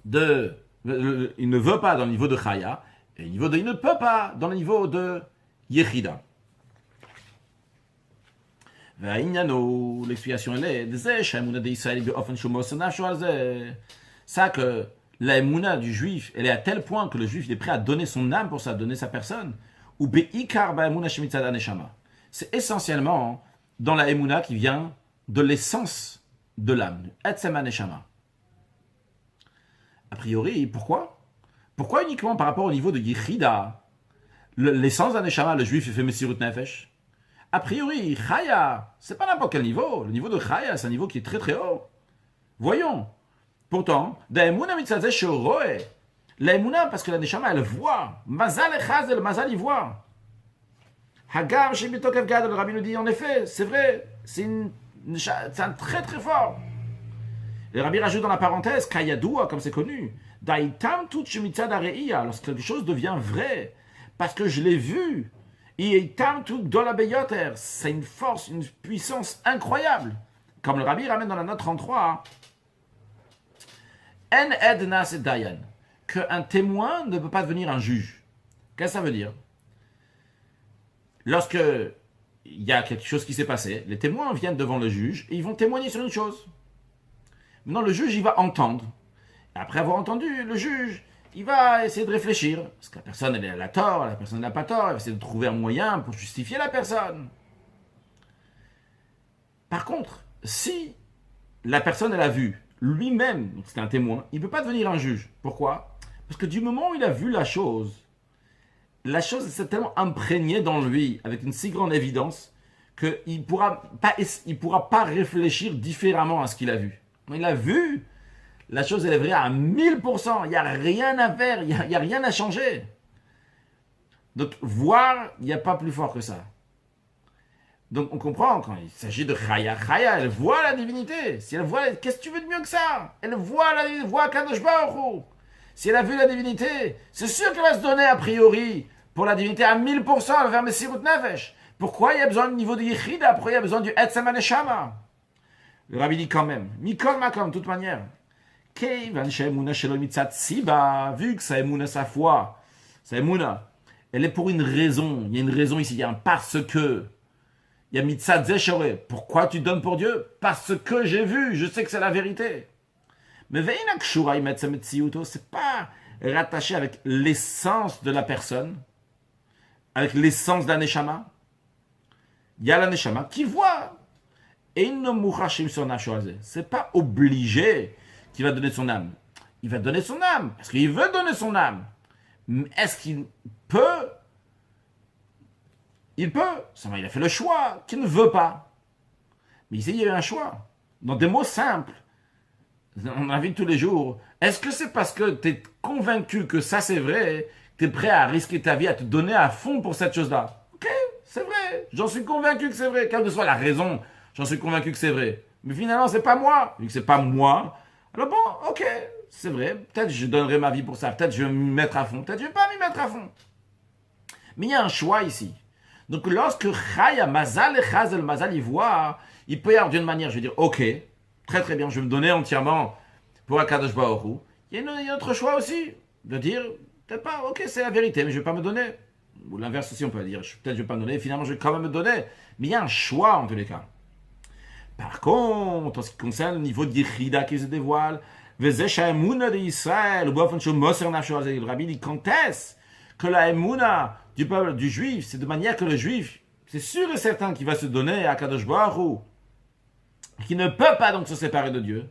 de... il ne veut pas dans le niveau de Chaya et le niveau de il ne peut pas dans le niveau de Yechida. L'explication elle est ça que la émouna du juif, elle est à tel point que le juif il est prêt à donner son âme pour ça, donner sa personne. Ou beikar ba émouna shemitzad haneshama. C'est essentiellement dans la émouna qui vient de l'essence de l'âme, etzem haneshama. A priori, pourquoi? Pourquoi uniquement par rapport au niveau de Yechida, l'essence d'haneshama, le juif il fait Messirut Nefesh? A priori, Chaya, c'est pas n'importe quel niveau. Le niveau de Chaya, c'est un niveau qui est très très haut. Voyons. Pourtant, Daemuna mitzazeh shoroe. La Emouna, parce que la Neshama, elle voit. Mazal echaz, le Mazal, il voit. Hagam shebitokev gad, le rabbi nous dit, en effet, c'est vrai, c'est un très très fort. Le rabbi rajoute dans la parenthèse, Kayadoua, comme c'est connu, Daitam tout shemitzad areia, lorsque quelque chose devient vrai, parce que je l'ai vu. C'est une force, une puissance incroyable. Comme le rabbi ramène dans la note 33, En edna c'est dayan, qu'un témoin ne peut pas devenir un juge. Qu'est-ce que ça veut dire? Lorsque il y a quelque chose qui s'est passé, les témoins viennent devant le juge et ils vont témoigner sur une chose. Maintenant, le juge, il va entendre. Et après avoir entendu, le juge, il va essayer de réfléchir. Parce que la personne, elle a tort, la personne n'a pas tort. Il va essayer de trouver un moyen pour justifier la personne. Par contre, si la personne, elle a vu lui-même, donc c'est un témoin, il ne peut pas devenir un juge. Pourquoi? Parce que du moment où il a vu la chose s'est tellement imprégnée dans lui, avec une si grande évidence, qu'il ne pourra pas réfléchir différemment à ce qu'il a vu. Il a vu, la chose elle est vraie à 1000%, il n'y a rien à faire, il n'y a rien à changer. Donc voir, il n'y a pas plus fort que ça. Donc on comprend, quand il s'agit de Chaya, elle voit la divinité. Si elle voit, qu'est-ce que tu veux de mieux que ça? Elle voit la divinité, voit Kadosh Baruch Hu. Si elle a vu la divinité, c'est sûr qu'elle va se donner a priori pour la divinité à 1000%, elle va faire Messirut Nefesh. Pourquoi il y a besoin du niveau de Yechida? Pourquoi il y a besoin du Etzem HaNeshama? Le rabbi dit quand même, Mikol Makom, de toute manière, vu que sa émouna, sa foi, sa émouna, elle est pour une raison. Il y a une raison ici, il y a un parce que. Il y a mitzat zeshore. Pourquoi tu donnes pour Dieu? Parce que j'ai vu, je sais que c'est la vérité. Mais c'est pas rattaché avec l'essence de la personne, avec l'essence de la neshama. Il y a la neshama qui voit. Et c'est pas obligé qu'il va donner son âme. Il va donner son âme, parce qu'il veut donner son âme. Mais est-ce qu'il peut? Il peut. Il a fait le choix qu'il ne veut pas. Mais ici, il y a eu un choix. Dans des mots simples. On a vu tous les jours. Est-ce que c'est parce que tu es convaincu que ça c'est vrai tu es prêt à risquer ta vie, à te donner à fond pour cette chose-là. Ok, c'est vrai, j'en suis convaincu que c'est vrai. Quelle que soit la raison, j'en suis convaincu que c'est vrai. Mais finalement, c'est pas moi. Vu que c'est pas moi, alors bon, ok, c'est vrai. Peut-être je donnerai ma vie pour ça. Peut-être je vais m'y mettre à fond. Peut-être je vais pas m'y mettre à fond. Mais il y a un choix ici. Donc lorsque Chaya, Mazal et Chazel, Mazal y voit, il peut y avoir d'une manière, je vais dire, ok, très très bien, je vais me donner entièrement pour Akadosh Baruch Hu. Il y a un autre choix aussi, de dire, peut-être pas, ok, c'est la vérité, mais je ne vais pas me donner. Ou l'inverse aussi, on peut dire, peut-être je ne vais pas me donner, finalement je vais quand même me donner. Mais il y a un choix en tous les cas. Par contre, en ce qui concerne le niveau d'Yichida qui se dévoile, le Rabbi dit, quand est-ce que la Emouna du peuple, du juif, c'est de manière que le juif, c'est sûr et certain qu'il va se donner à Kadosh Baruch Hu, qui ne peut pas donc se séparer de Dieu.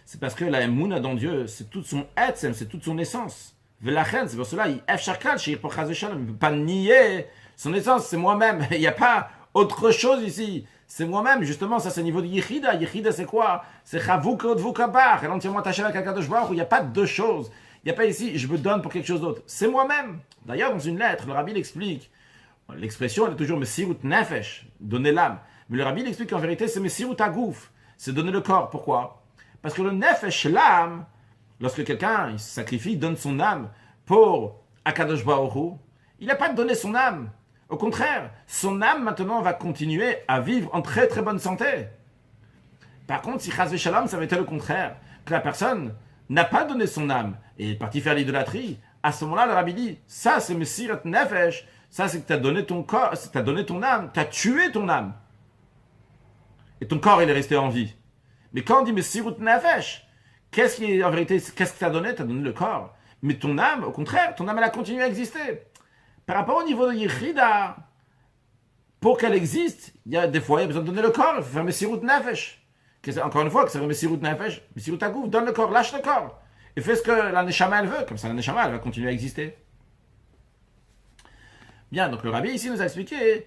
C'est parce que la Emouna dans Dieu, c'est toute son etzem, c'est toute son essence. C'est pour cela, il ne peut pas nier son essence, c'est moi-même. Il n'y a pas autre chose ici. C'est moi-même, justement, ça c'est le niveau de Yichida. Yichida c'est quoi? C'est Chavuk Odvukabar. Elle est entièrement attachée avec Akadosh Baruch Hu. Il n'y a pas deux choses. Il n'y a pas ici, je me donne pour quelque chose d'autre. C'est moi-même. D'ailleurs, dans une lettre, le Rabbi l'explique. L'expression, elle est toujours Mesirut Nefesh, donner l'âme. Mais le Rabbi l'explique qu'en vérité, c'est Mesirut Agouf, c'est donner le corps. Pourquoi? Parce que le Nefesh, l'âme, lorsque quelqu'un il se sacrifie, il donne son âme pour Akadosh Baruch Hu, il n'a pas donné son âme. Au contraire, son âme maintenant va continuer à vivre en très très bonne santé. Par contre, si Chas Shalom, ça va être le contraire, que la personne n'a pas donné son âme et est partie faire l'idolâtrie, à ce moment-là, le Rabbi dit, ça c'est Mesirat Nefesh, ça c'est que tu as donné ton corps, tu as donné ton âme, tu as tué ton âme. Et ton corps, il est resté en vie. Mais quand on dit Mesirat Nefesh, qu'est-ce qui est en vérité, qu'est-ce que tu as donné? Tu as donné le corps. Mais ton âme, au contraire, ton âme, elle a continué à exister. Par rapport au niveau de Yichida, pour qu'elle existe, il y a des fois, il y a besoin de donner le corps, il faut faire Mesirut Nefesh. Encore une fois, que c'est Mesirut Nefesh, Mesirut Agouf, donne le corps, lâche le corps. Et fais ce que la Neshama, elle veut. Comme ça, la Neshama, elle va continuer à exister. Bien, donc le Rabbi ici nous a expliqué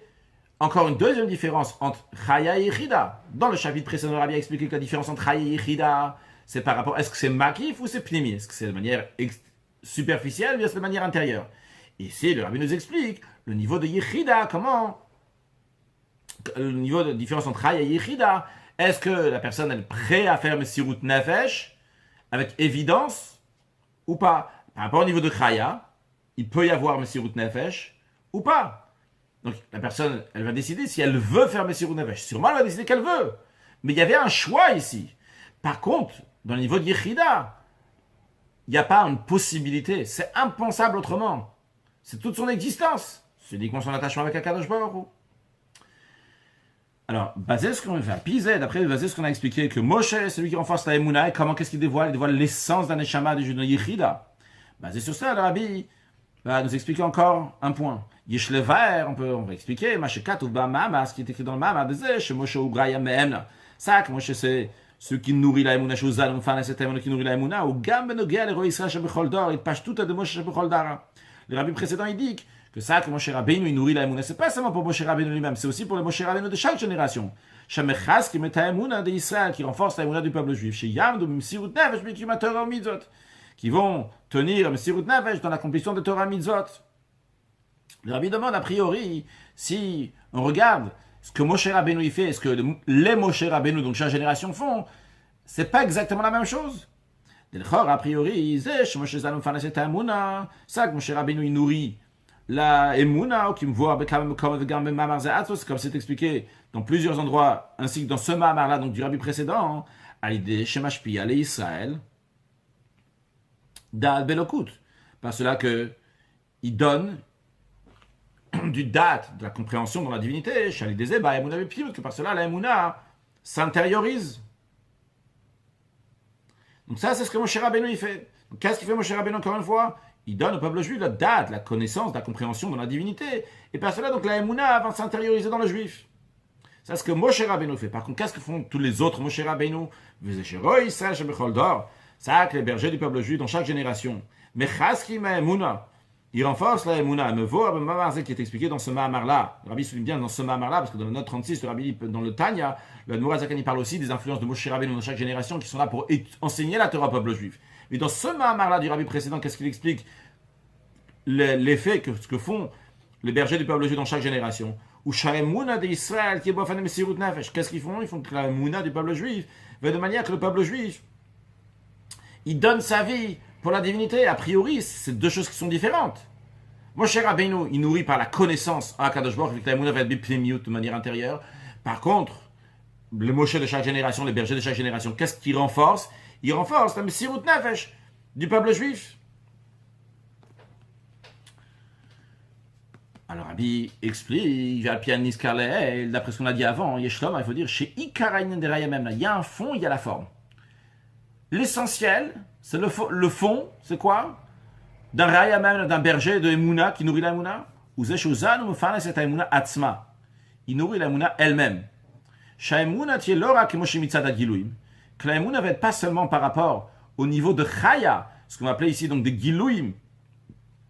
encore une deuxième différence entre Chaya et Yichida. Dans le chapitre précédent, le Rabbi a expliqué que la différence entre Chaya et Yichida, c'est par rapport, est-ce que c'est Makif ou c'est Pnimi? Est-ce que c'est de manière superficielle ou bien c'est de manière intérieure? Ici, le Rabbi nous explique le niveau de Yichida, comment? Le niveau de différence entre Chaya et Yichida. Est-ce que la personne est prête à faire Mesirut Nefesh avec évidence ou pas? Par rapport au niveau de Chaya, il peut y avoir Mesirut Nefesh ou pas. Donc la personne, elle va décider si elle veut faire Mesirut Nefesh. Sûrement, elle va décider qu'elle veut. Mais il y avait un choix ici. Par contre, dans le niveau de Yichida, il n'y a pas une possibilité. C'est impensable autrement. C'est toute son existence. C'est uniquement son attachement avec Akadosh Baruch Hu. Alors, basé sur ce qu'on a fait, Pizé, d'après basé sur ce qu'on a expliqué, que Moshe est celui qui renforce la Emouna, et comment qu'est-ce qu'il dévoile? Il dévoile l'essence d'un Neshama du Judo Yichida. Basé sur ça, le Rabbi va nous expliquer encore un point. Yeshlever, on va expliquer, Mashekat ou Bamama, ce qui est écrit dans le Mama, chez Moshe ou Braya Mehem. Ça, que Moshe c'est ceux qui nourrit la Emouna, Shuzal, enfin, c'est Emouna qui nourrit la Emouna, ou Gam Benogel, le roi Israël, Shebechol Dor, il pâche tout à de Moshe Shebechol Dara. Le Rabbi précédent, il dit que ça, que Moshe Rabbeinu, il nourrit la Emouna, c'est pas seulement pour Moshe Rabbeinu lui-même, c'est aussi pour le Moshe Rabbeinu de chaque génération. Shemechas, qui met la Emouna d'Israël, qui renforce la Emouna du peuple juif. Chez Yam, de Mesirut Nefesh, Mikim Torah Mitzvot, qui vont tenir Mesirut Nefesh dans l'accomplissement de Torah Mitzvot. Le Rabbi demande, a priori, si on regarde ce que Moshe Rabbeinu il fait, ce que les Moshe Rabbeinu, donc chaque génération, font, c'est pas exactement la même chose. A priori, ça que Moshe Rabbeinu il nourrit la Emouna, qui me voit comme c'est expliqué dans plusieurs endroits, ainsi que dans ce Mahamar-là, donc du Rabbi précédent, à l'idée Shemashpi, à l'Israël, Da'at Belokut. Par cela que il donne du date, de la compréhension dans la divinité, que par cela la Emouna s'intériorise. Donc ça, c'est ce que Moshe Rabbeinu il fait. Donc qu'est-ce qu'il fait Moshe Rabbeinu encore une fois? Il donne au peuple juif la date, la connaissance, la compréhension dans la divinité. Et par cela, donc la Emouna va s'intérioriser dans le juif. C'est ce que Moshe Rabbeinu fait. Par contre, qu'est-ce que font tous les autres Moshe Rabbeinu? Ça, que les bergers du peuple juif dans chaque génération. Mais Chaskim Emouna, il renforce la Emouna. Me voit qui est expliqué dans ce Mahamar-là. Le Rabbi souligne bien dans ce Mahamar-là, parce que dans la note 36, le Rabbi, dans le Tanya, le Noura Zakani parle aussi des influences de Moshe Rabbeinu dans chaque génération qui sont là pour enseigner la Torah au peuple juif. Mais dans ce Mahamar-là du Rabbi précédent, qu'est-ce qu'il explique? L'effet que ce que font les bergers du peuple juif dans chaque génération. Ou Shaemuna d'Israël qui est Bofanem Sirut Nefesh. Qu'est-ce qu'ils font? Ils font que la Mouna du peuple juif va de manière que le peuple juif il donne sa vie pour la divinité. A priori, c'est deux choses qui sont différentes. Moshe Rabbeinu, il nourrit par la connaissance à Kadosh Baruch Hu, que la Mouna va être biplémiut de manière intérieure. Par contre, les Moshe de chaque génération, les bergers de chaque génération, qu'est-ce qu'ils renforcent? Ils renforcent la Sirut Nefesh du peuple juif. Alors Rabbi explique, d'après ce qu'on a dit avant, Yeshlom, il faut dire, chez Ikarainen de Rayamem, il y a un fond, il y a la forme. L'essentiel, c'est le fond, c'est quoi? D'un Rayamem, d'un berger de Emouna qui nourrit la Emouna. Ou Zeshuzan, ou Mufane, c'est Emouna Atzma. Il nourrit la Emouna elle-même. Shaemuna, tiye l'ora que Moshe Mitzad Giluim. Que la Emouna va être pas seulement par rapport au niveau de Chaya, ce qu'on appelait ici donc des Giluim,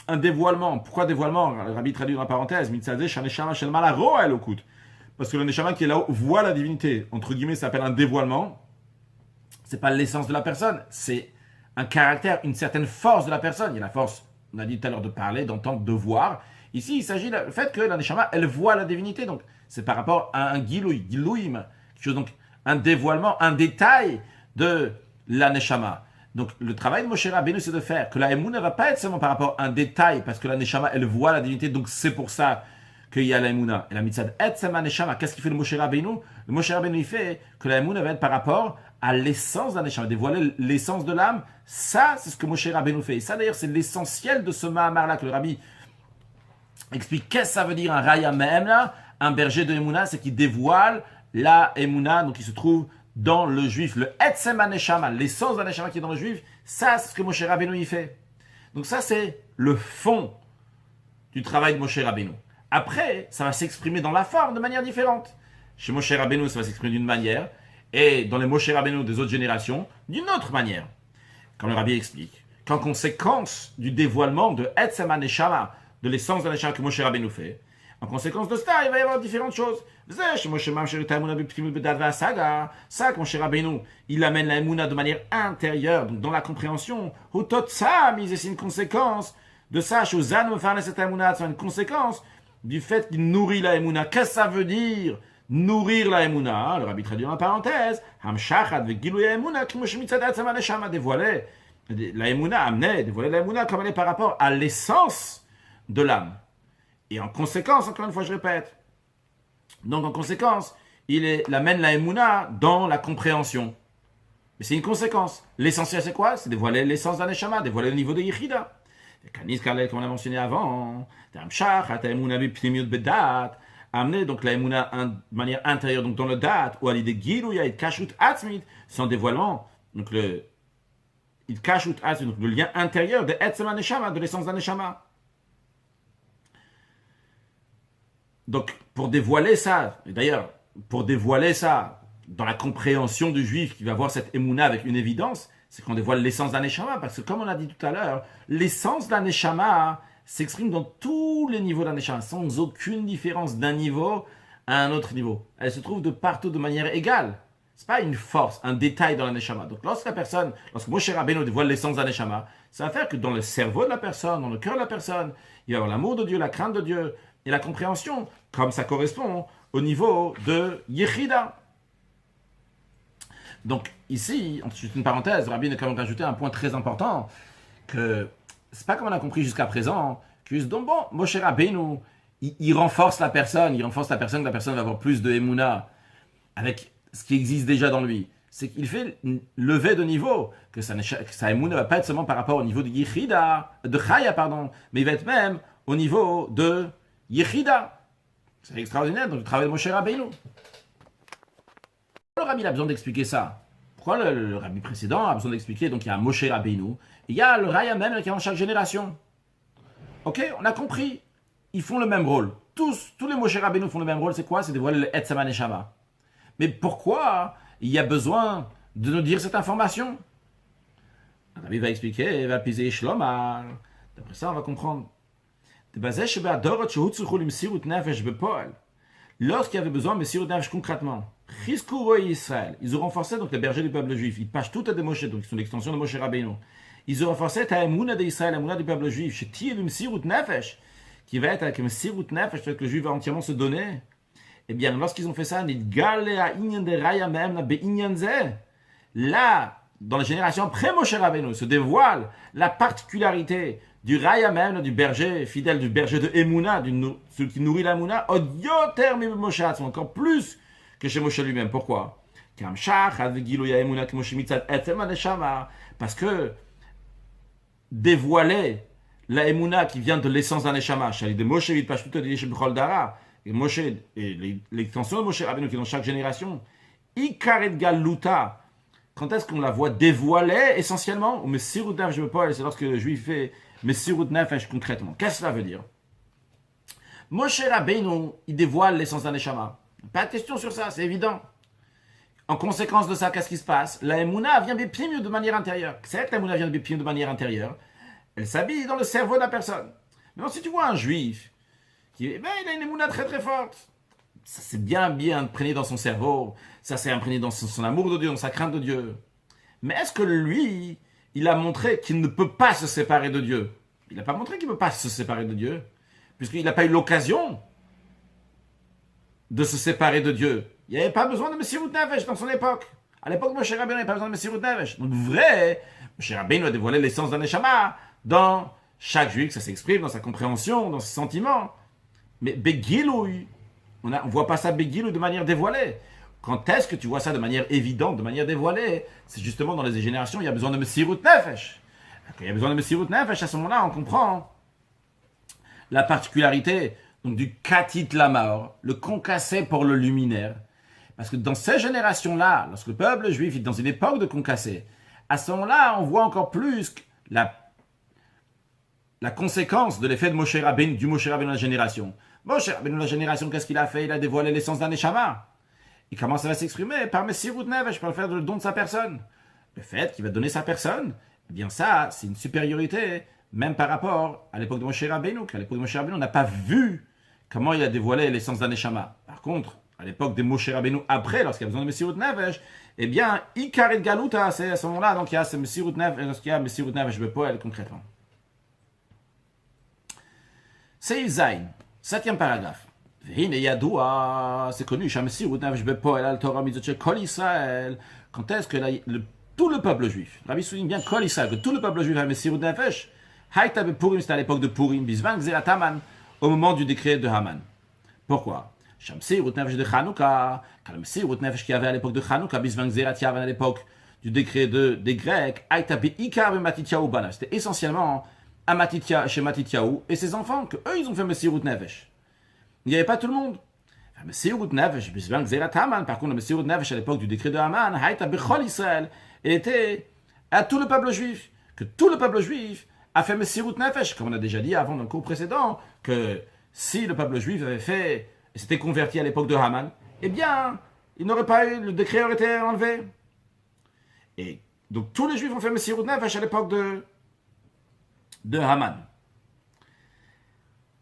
un dévoilement. Pourquoi dévoilement? Le Rabbi traduit dans la parenthèse, parce que le Neshama qui est là-haut voit la divinité. Entre guillemets, ça s'appelle un dévoilement. C'est pas l'essence de la personne, c'est un caractère, une certaine force de la personne. Il y a la force, on a dit tout à l'heure, de parler, d'entendre, de voir. Ici, il s'agit du fait que la Neshama, elle voit la divinité. Donc, c'est par rapport à un gilouim, quelque chose, donc un dévoilement, un détail de la Neshama. Donc, le travail de Moshe Rabbeinu, c'est de faire que la Emouna ne va pas être seulement par rapport à un détail, parce que la Neshama, elle voit la divinité, donc c'est pour ça qu'il y a la Emouna. Et la Mitzad Etzema Neshama, qu'est-ce qu'il fait le Moshe Rabbeinu? Le Moshe Rabbeinu, il fait que la Emouna va être par rapport à l'essence de la Neshama, dévoiler l'essence de l'âme. Ça, c'est ce que Moshe Rabbeinu fait. Et ça, d'ailleurs, c'est l'essentiel de ce Mahamar-là, que le Rabbi explique qu'est-ce que ça veut dire un Raya Me'emna, un berger de Emouna, c'est qu'il dévoile la Emouna, donc il se trouve dans le juif, le Etzem Neshama, l'essence de la Neshama qui est dans le juif, ça c'est ce que Moshe Rabbeinu y fait. Donc ça c'est le fond du travail de Moshe Rabbeinu. Après, ça va s'exprimer dans la forme de manière différente. Chez Moshe Rabbeinu, ça va s'exprimer d'une manière, et dans les Moshe Rabbeinu des autres générations, d'une autre manière. Comme le Rabbi explique, qu'en conséquence du dévoilement de Etzem Neshama, de l'essence de la Neshama que Moshe Rabbeinu fait, en conséquence de cela, il va y avoir différentes choses. Ça, que Moshe Rabbeinu, il amène la Emouna de manière intérieure, donc dans la compréhension. C'est une conséquence de ça. C'est une conséquence du fait qu'il nourrit la Emouna. Qu'est-ce que ça veut dire? Nourrir la Emouna. Le Rabbi traduit en parenthèse. Dévoiler la Emouna, amener, dévoiler la Emouna comme elle est par rapport à l'essence de l'âme. Et en conséquence, encore une fois, je répète, donc en conséquence, il amène la Emouna dans la compréhension. Mais c'est une conséquence. L'essentiel, c'est quoi? C'est dévoiler l'essence d'un Neshama, dévoiler le niveau de Yichida. Comme on a mentionné avant, amener donc la Emouna de manière intérieure, donc dans le date, ou à l'idée Gilou, il y a Kashut Atzmit, sans dévoilement, donc le Kashut Atzmit, donc le lien intérieur de Etzema Neshama, de l'essence d'un Neshama. Donc, pour dévoiler ça, et d'ailleurs, pour dévoiler ça, dans la compréhension du juif qui va voir cette émouna avec une évidence, c'est qu'on dévoile l'essence d'un neshama, parce que comme on a dit tout à l'heure, l'essence d'un neshama s'exprime dans tous les niveaux d'un neshama, sans aucune différence d'un niveau à un autre niveau. Elle se trouve de partout de manière égale. Ce n'est pas une force, un détail dans la neshama. Donc, lorsque Moshe Rabbeinu dévoile l'essence d'un neshama, ça va faire que dans le cerveau de la personne, dans le cœur de la personne, il va y avoir l'amour de Dieu, la crainte de Dieu, et la compréhension, comme ça correspond au niveau de Yechida. Donc ici, juste une parenthèse, Rabbi a quand même rajouté un point très important, que c'est pas comme on a compris jusqu'à présent, que donc bon, Moshe Rabbeinu, il renforce la personne, que la personne va avoir plus de Emouna, avec ce qui existe déjà dans lui. C'est qu'il fait lever de niveau, que sa Emouna ne va pas être seulement par rapport au niveau de Yechida, de Chaya, pardon, mais il va être même au niveau de Yechida. C'est extraordinaire, donc le travail de Moshe Rabbeinu. Le Rabbi a besoin d'expliquer ça. Pourquoi le Rabbi précédent a besoin d'expliquer? Donc il y a Moshe Rabbeinu, et il y a le Raya même qui est dans chaque génération. Ok, on a compris. Ils font le même rôle. Tous les Moshe Rabbeinu font le même rôle. C'est quoi? C'est dévoiler le Etzema Neshama. Mais pourquoi il y a besoin de nous dire cette information? Le Rabbi va expliquer, il va piser Shlomar. D'après ça, on va comprendre. Lorsqu'il y avait besoin de Messirut Nefesh concrètement, Israël, ils ont renforcé donc les bergers du peuple juif. Ils pâchent tout à des Moshe, donc ils sont l'extension de Moshe Rabbeinu. ils ont renforcé ta Emouna d'Israël, l'Emouna du peuple juif, chez Tiyel Msirut Nefesh, qui va être avec Msirut Nefesh, que le juif va entièrement se donner. Eh bien, lorsqu'ils ont fait ça, là, dans la génération après Moshe Rabbeinu, se dévoile la particularité du Raya Mem, du berger fidèle, du berger de Emouna, celui qui nourrit la Emouna, encore plus que chez Moshe lui-même. Pourquoi? Parce que dévoiler la Emouna qui vient de l'essence d'un Neshama, et Moshe, et l'extension de Moshe Rabbeinu qui est dans chaque génération, Ikaret Galuta, quand est-ce qu'on la voit dévoilée essentiellement? Ou Messirut Nefesh, je veux pas, c'est lorsque le juif fait Messirut Nefesh concrètement. Qu'est-ce que cela veut dire? Moshe Rabbeinu, il dévoile l'essence d'un Neshama. Pas de question sur ça, c'est évident. En conséquence de ça, qu'est-ce qui se passe? La Emouna vient Bipim de manière intérieure. C'est vrai que la Emouna vient Bipim de manière intérieure. Elle s'habille dans le cerveau de la personne. Mais si tu vois un juif, il a une Emouna très très forte. Ça s'est bien imprégné dans son cerveau. Ça s'est imprégné dans son amour de Dieu, dans sa crainte de Dieu. Mais est-ce que lui, il a montré qu'il ne peut pas se séparer de Dieu? Il n'a pas montré qu'il ne peut pas se séparer de Dieu. Puisqu'il n'a pas eu l'occasion de se séparer de Dieu. Il n'y avait pas besoin de Messirut Nefesh dans son époque. À l'époque, Moshe Rabbeinu n'avait pas besoin de Messirut Nefesh. Donc, vrai, Moshe Rabbeinu a dévoilé l'essence d'un Neshama dans chaque juif, ça s'exprime dans sa compréhension, dans ses sentiments. Mais Begilouy, on ne voit pas ça Begilouy de manière dévoilée. Quand est-ce que tu vois ça de manière évidente, de manière dévoilée? C'est justement dans les générations, il y a besoin de Messirut Nefesh. Quand il y a besoin de Messirut Nefesh, à ce moment-là, on comprend la particularité donc, du Katit Lamar, le concassé pour le luminaire. Parce que dans ces générations-là, lorsque le peuple juif est dans une époque de concassé, à ce moment-là, on voit encore plus la conséquence de l'effet de Moshe Rabbeinu, du Moshe Rabbeinu de la génération. Moshe Rabbeinu de la génération, qu'est-ce qu'il a fait? Il a dévoilé l'essence d'un Neshama. Il commence à s'exprimer par Messirut Nefesh, par le faire le don de sa personne. Le fait qu'il va donner sa personne, eh bien ça, c'est une supériorité, même par rapport à l'époque de Moshe Rabbeinu, qu'à l'époque de Moshe Rabbeinu, on n'a pas vu comment il a dévoilé l'essence d'un Neshama. Par contre, à l'époque de Moshe Rabbeinu, après, lorsqu'il y a besoin de Messirut Nefesh, eh bien, Ikaret Galuta, c'est à ce moment-là, donc il y a ce Messirut Nefesh, lorsqu'il y a Messirut Nefesh Bepoel, concrètement. C'est Zayn, 7e paragraphe. C'est connu, quand est-ce que tout le peuple juif, Rabbi souligne bien Kol Israël, que tout le peuple juif a Messirut Nefesh, Haïta Purim, c'était à l'époque de Purim, Bisvan Gzerat Haman, au moment du décret de Haman. Pourquoi? Messirut Nefesh de Chanukah, car le Messirut Nefesh qu'il y avait à l'époque de Chanukah, Bisvan Gzerat Yavan à l'époque du décret des Grecs, Haïta Be'ikar Matityahu Bana, c'était essentiellement chez Matityahu et ses enfants, que eux ils ont fait Messirut Nefesh. Il n'y avait pas tout le monde. Messirut Nefesh, Bisvan Gzerat Haman, par contre, le Messirut Nefesh à l'époque du décret de Haman, Haïta Bechol Israël, était à tout le peuple juif, que tout le peuple juif a fait Messirut Nefesh, comme on a déjà dit avant dans le cours précédent, que si le peuple juif avait fait et s'était converti à l'époque de Haman, eh bien, il n'aurait pas eu, le décret aurait été enlevé. Et donc tous les juifs ont fait Messirut Nefesh à l'époque de Haman.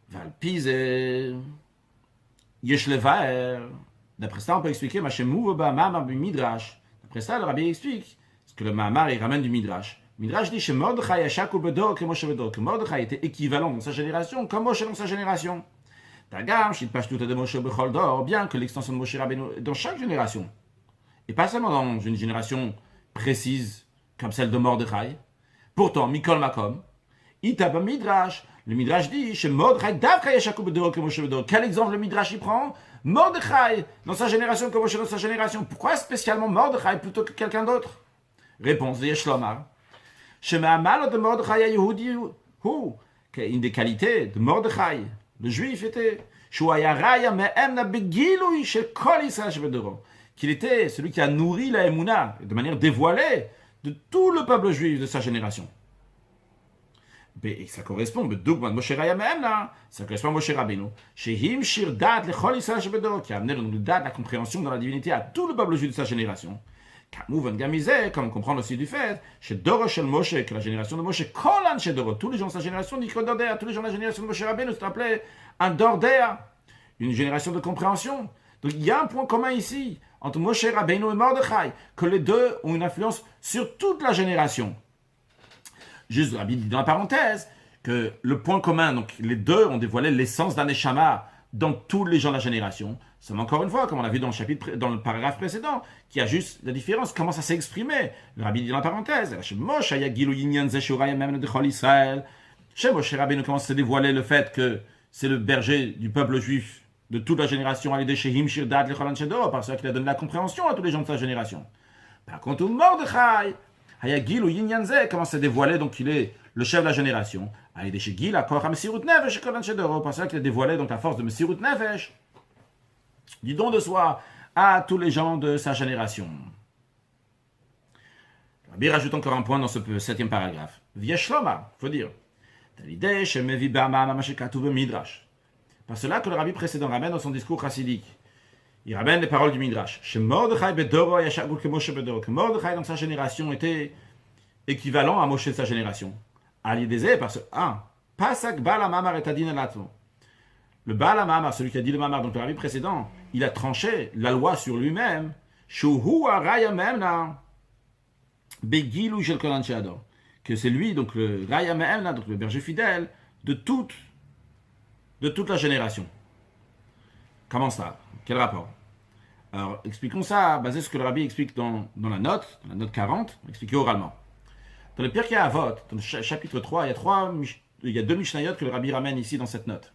Valpize, Yeshlevaer. D'après ça, on peut expliquer Midrash. D'après ça, le rabbi explique ce que le Mahamar il ramène du Midrash. Midrash dit que Mordechai que Mordechai était équivalent dans sa génération comme Moshe dans sa génération. Bien que l'extension de Moshe Rabbeinu dans chaque génération, et pas seulement dans une génération précise comme celle de Mordechai. Pourtant, Mikol Makom, Itaba Midrash. Le Midrash dit chez Mordechai Davka Yeshaku Bedor que Moshe Bedor. Quel exemple le Midrash il prend? Mordechai dans sa génération comme Moshe dans sa génération. Pourquoi spécialement Mordechai plutôt que quelqu'un d'autre? Réponse de Yeshlomar. Chez Ma'amal de Mordechai Yehudi une des qualités de Mordechai, le juif était qu'il était celui qui a nourri la Emouna de manière dévoilée de tout le peuple juif de sa génération. Et ça correspond, ça correspond à Moshe Rabbeinu, qui a amené le dat, la compréhension de la divinité à tout le peuple juif de sa génération. Comme on comprend aussi du fait, chez Doro Shel Moshe, que la génération de Moshe, Kolan chez Doro, tous les gens de sa génération, tous les gens de la génération de Moshe Rabbeinu, c'est appelé un Dordéa, une génération de compréhension. Donc il y a un point commun ici, entre Moshe Rabbeinu et Mordechai, que les deux ont une influence sur toute la génération. Juste, le rabbi dit dans la parenthèse que le point commun, donc les deux ont dévoilé l'essence d'un Neshama dans tous les gens de la génération. Seulement encore une fois, comme on l'a vu dans le paragraphe précédent, qui a juste la différence, comment ça s'est exprimé. Le rabbi dit dans la parenthèse, chez Moshe Rabbeinu commence à se dévoiler le fait que c'est le berger du peuple juif de toute la génération, par ceux qui a donné la compréhension à tous les gens de sa génération. Par contre, Mordechai, commence à se dévoiler, donc il est le chef de la génération. Par ceux qui a dévoilé donc la force de Mesirut Nefesh, du don de soi à tous les gens de sa génération. Rabbi rajoute encore un point dans ce 7e paragraphe. Vieshloma, il faut dire. Par cela que le rabbi précédent ramène dans son discours chassidique. Il ramène les paroles du Midrash. Que Mordechai dans sa génération était équivalent à Moshe de sa génération. Parce que, Pasak Baal HaMamar et Adin Alatmo. Le Baal HaMamar, celui qui a dit le Mamar, donc le rabbi précédent, il a tranché la loi sur lui-même. Shuhu Araya Memna Begilu Shel Kolan Sheador. Que c'est lui, donc le Raya Memna, donc le berger fidèle, de toute la génération. Comment ça? Quel rapport? Alors, expliquons ça, basé sur ce que le rabbi explique dans la note 40, expliqué oralement. Dans le Pirkei Avot, dans le chapitre 3, il y a 2 Mishnayot que le rabbi ramène ici dans cette note.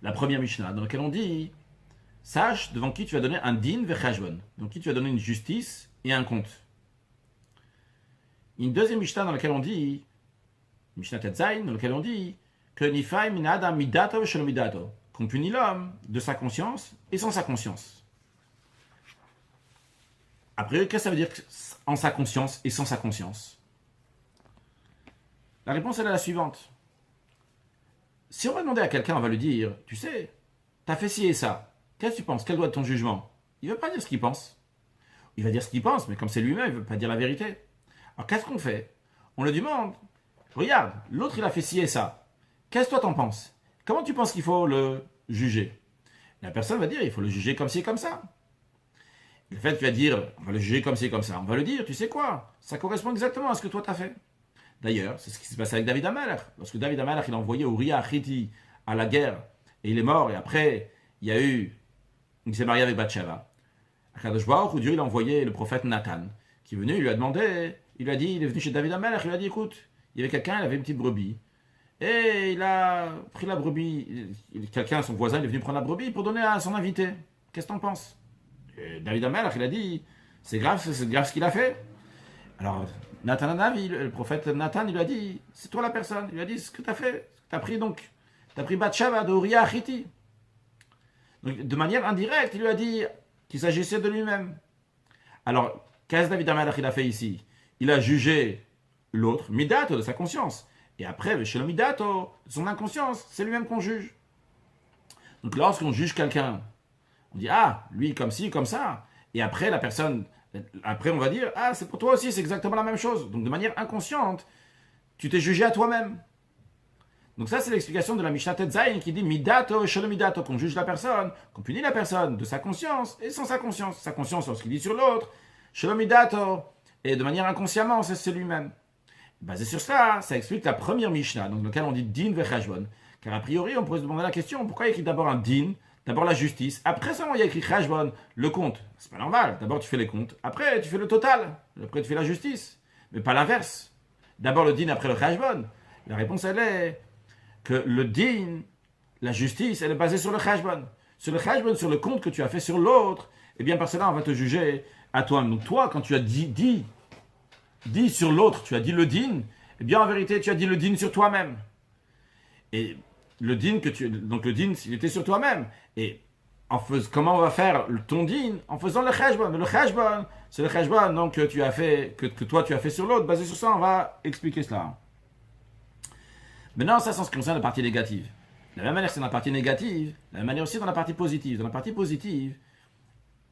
La première Mishnah, dans laquelle on dit « Sache devant qui tu vas donner un din vechashbon », devant qui tu vas donner une justice et un compte. Une deuxième Mishnah dans laquelle on dit, Mishnah Tetzain, dans laquelle on dit que Nifai minada midato shelo midato, qu'on punit l'homme de sa conscience et sans sa conscience. Après, qu'est-ce que ça veut dire en sa conscience et sans sa conscience? La réponse elle est la suivante. Si on va demander à quelqu'un, on va lui dire, tu sais, t'as fait ci et ça, qu'est-ce que tu penses? Quel doit être ton jugement? Il ne va pas dire ce qu'il pense. Il va dire ce qu'il pense, mais comme c'est lui-même, il ne veut pas dire la vérité. Alors qu'est-ce qu'on fait? On le demande, regarde, l'autre il a fait ci et ça. Qu'est-ce que toi t'en penses? Comment tu penses qu'il faut le juger? La personne va dire, il faut le juger comme ci et comme ça. Le fait, tu vas dire, on va le juger comme ci et comme ça. On va le dire, tu sais quoi? Ça correspond exactement à ce que toi t'as fait. D'ailleurs, c'est ce qui s'est passé avec David HaMelech. Lorsque David HaMelech, il a envoyé Uriah Achiti à la guerre, et il est mort, et après, il s'est marié avec Bathsheba. Akadosh Baruch Hu, Dieu, il a envoyé le prophète Nathan, qui est venu, il lui a demandé, il lui a dit, il est venu chez David HaMelech, il lui a dit, écoute, il y avait quelqu'un, il avait une petite brebis, et il a pris la brebis, quelqu'un, son voisin, il est venu prendre la brebis pour donner à son invité. Qu'est-ce que t'en penses? Et David HaMelech, il a dit, c'est grave ce qu'il a fait. Alors, Nathan Hanavi, le prophète Nathan, il lui a dit, c'est toi la personne. Il lui a dit, ce que tu as fait, tu as pris Bathsheba de Uriah Achiti. Donc, de manière indirecte, il lui a dit qu'il s'agissait de lui-même. Alors, qu'est-ce que David HaMelech il a fait ici? Il a jugé l'autre, Midato, de sa conscience. Et après, chez le Midato, de son inconscience, c'est lui-même qu'on juge. Donc, lorsqu'on juge quelqu'un, on dit, lui, comme ci, comme ça. Et après, la personne... Après, on va dire, c'est pour toi aussi, c'est exactement la même chose. Donc, de manière inconsciente, tu t'es jugé à toi-même. Donc, ça, c'est l'explication de la Mishnah Tetzain qui dit Midato et Shalom Midato, qu'on juge la personne, qu'on punit la personne de sa conscience et sans sa conscience. Sa conscience lorsqu'il dit sur l'autre, Shalom Midato, et de manière inconsciemment, c'est lui-même. Basé sur ça, ça explique la première Mishnah, donc dans laquelle on dit Din vechashbon. Car a priori, on pourrait se demander la question pourquoi il écrit d'abord un Din? D'abord la justice, après seulement il y a écrit Chashbon, le compte. C'est pas normal, d'abord tu fais les comptes, après tu fais le total, après tu fais la justice. Mais pas l'inverse. D'abord le din, après le Chashbon. La réponse elle est que le din, la justice, elle est basée sur le Chashbon. Sur le Chashbon, sur le compte que tu as fait sur l'autre, et bien par cela on va te juger à toi. Donc toi, quand tu as dit sur l'autre, tu as dit le din, et bien en vérité tu as dit le din sur toi-même. Et le din donc le din, il était sur toi-même. Et comment on va faire ton din? En faisant le cheshbon. Le cheshbon, c'est le cheshbon donc que tu as fait, que toi tu as fait sur l'autre. Basé sur ça, on va expliquer cela. Maintenant, ça, c'est en ce qui concerne la partie négative. De la même manière que c'est dans la partie négative, de la même manière aussi dans la partie positive. Dans la partie positive,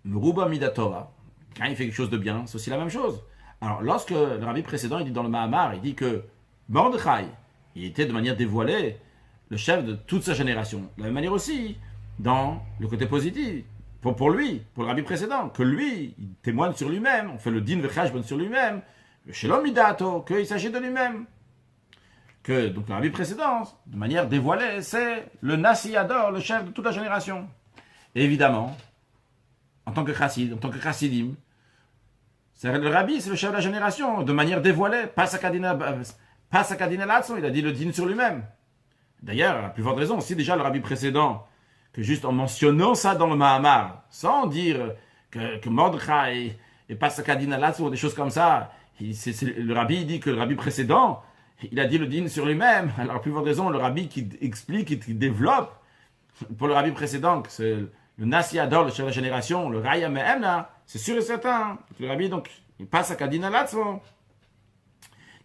Meruba Midatova, quand il fait quelque chose de bien, c'est aussi la même chose. Alors, lorsque le rabbi précédent, il dit dans le Mahamar, il dit que Mordechai, il était de manière dévoilée le chef de toute sa génération. De la même manière aussi, dans le côté positif, pour lui, pour le rabbi précédent, que lui, il témoigne sur lui-même, on fait le din vechashbon sur lui-même, chez l'homme Midato, qu'il s'agit de lui-même. Que donc le rabbi précédent, de manière dévoilée, c'est le Nasi Ador, le chef de toute la génération. Et évidemment, en tant que chassid, en tant que chassidim, le rabbi, c'est le chef de la génération, de manière dévoilée, pas sa kadina latso, il a dit le din sur lui-même. D'ailleurs, à plus forte raison, si déjà le rabbi précédent, que juste en mentionnant ça dans le Mahamar, sans dire que Mordechai et pas sa kadina latso, des choses comme ça, le rabbi dit que le rabbi précédent, il a dit le din sur lui-même. Alors, à plus forte raison, le rabbi qui explique et qui développe, pour le rabbi précédent, que c'est le Nasi Ador, le chef de la génération, le Raya Me'emna, c'est sûr et certain. Le rabbi, donc, il passe à Kadina Latso,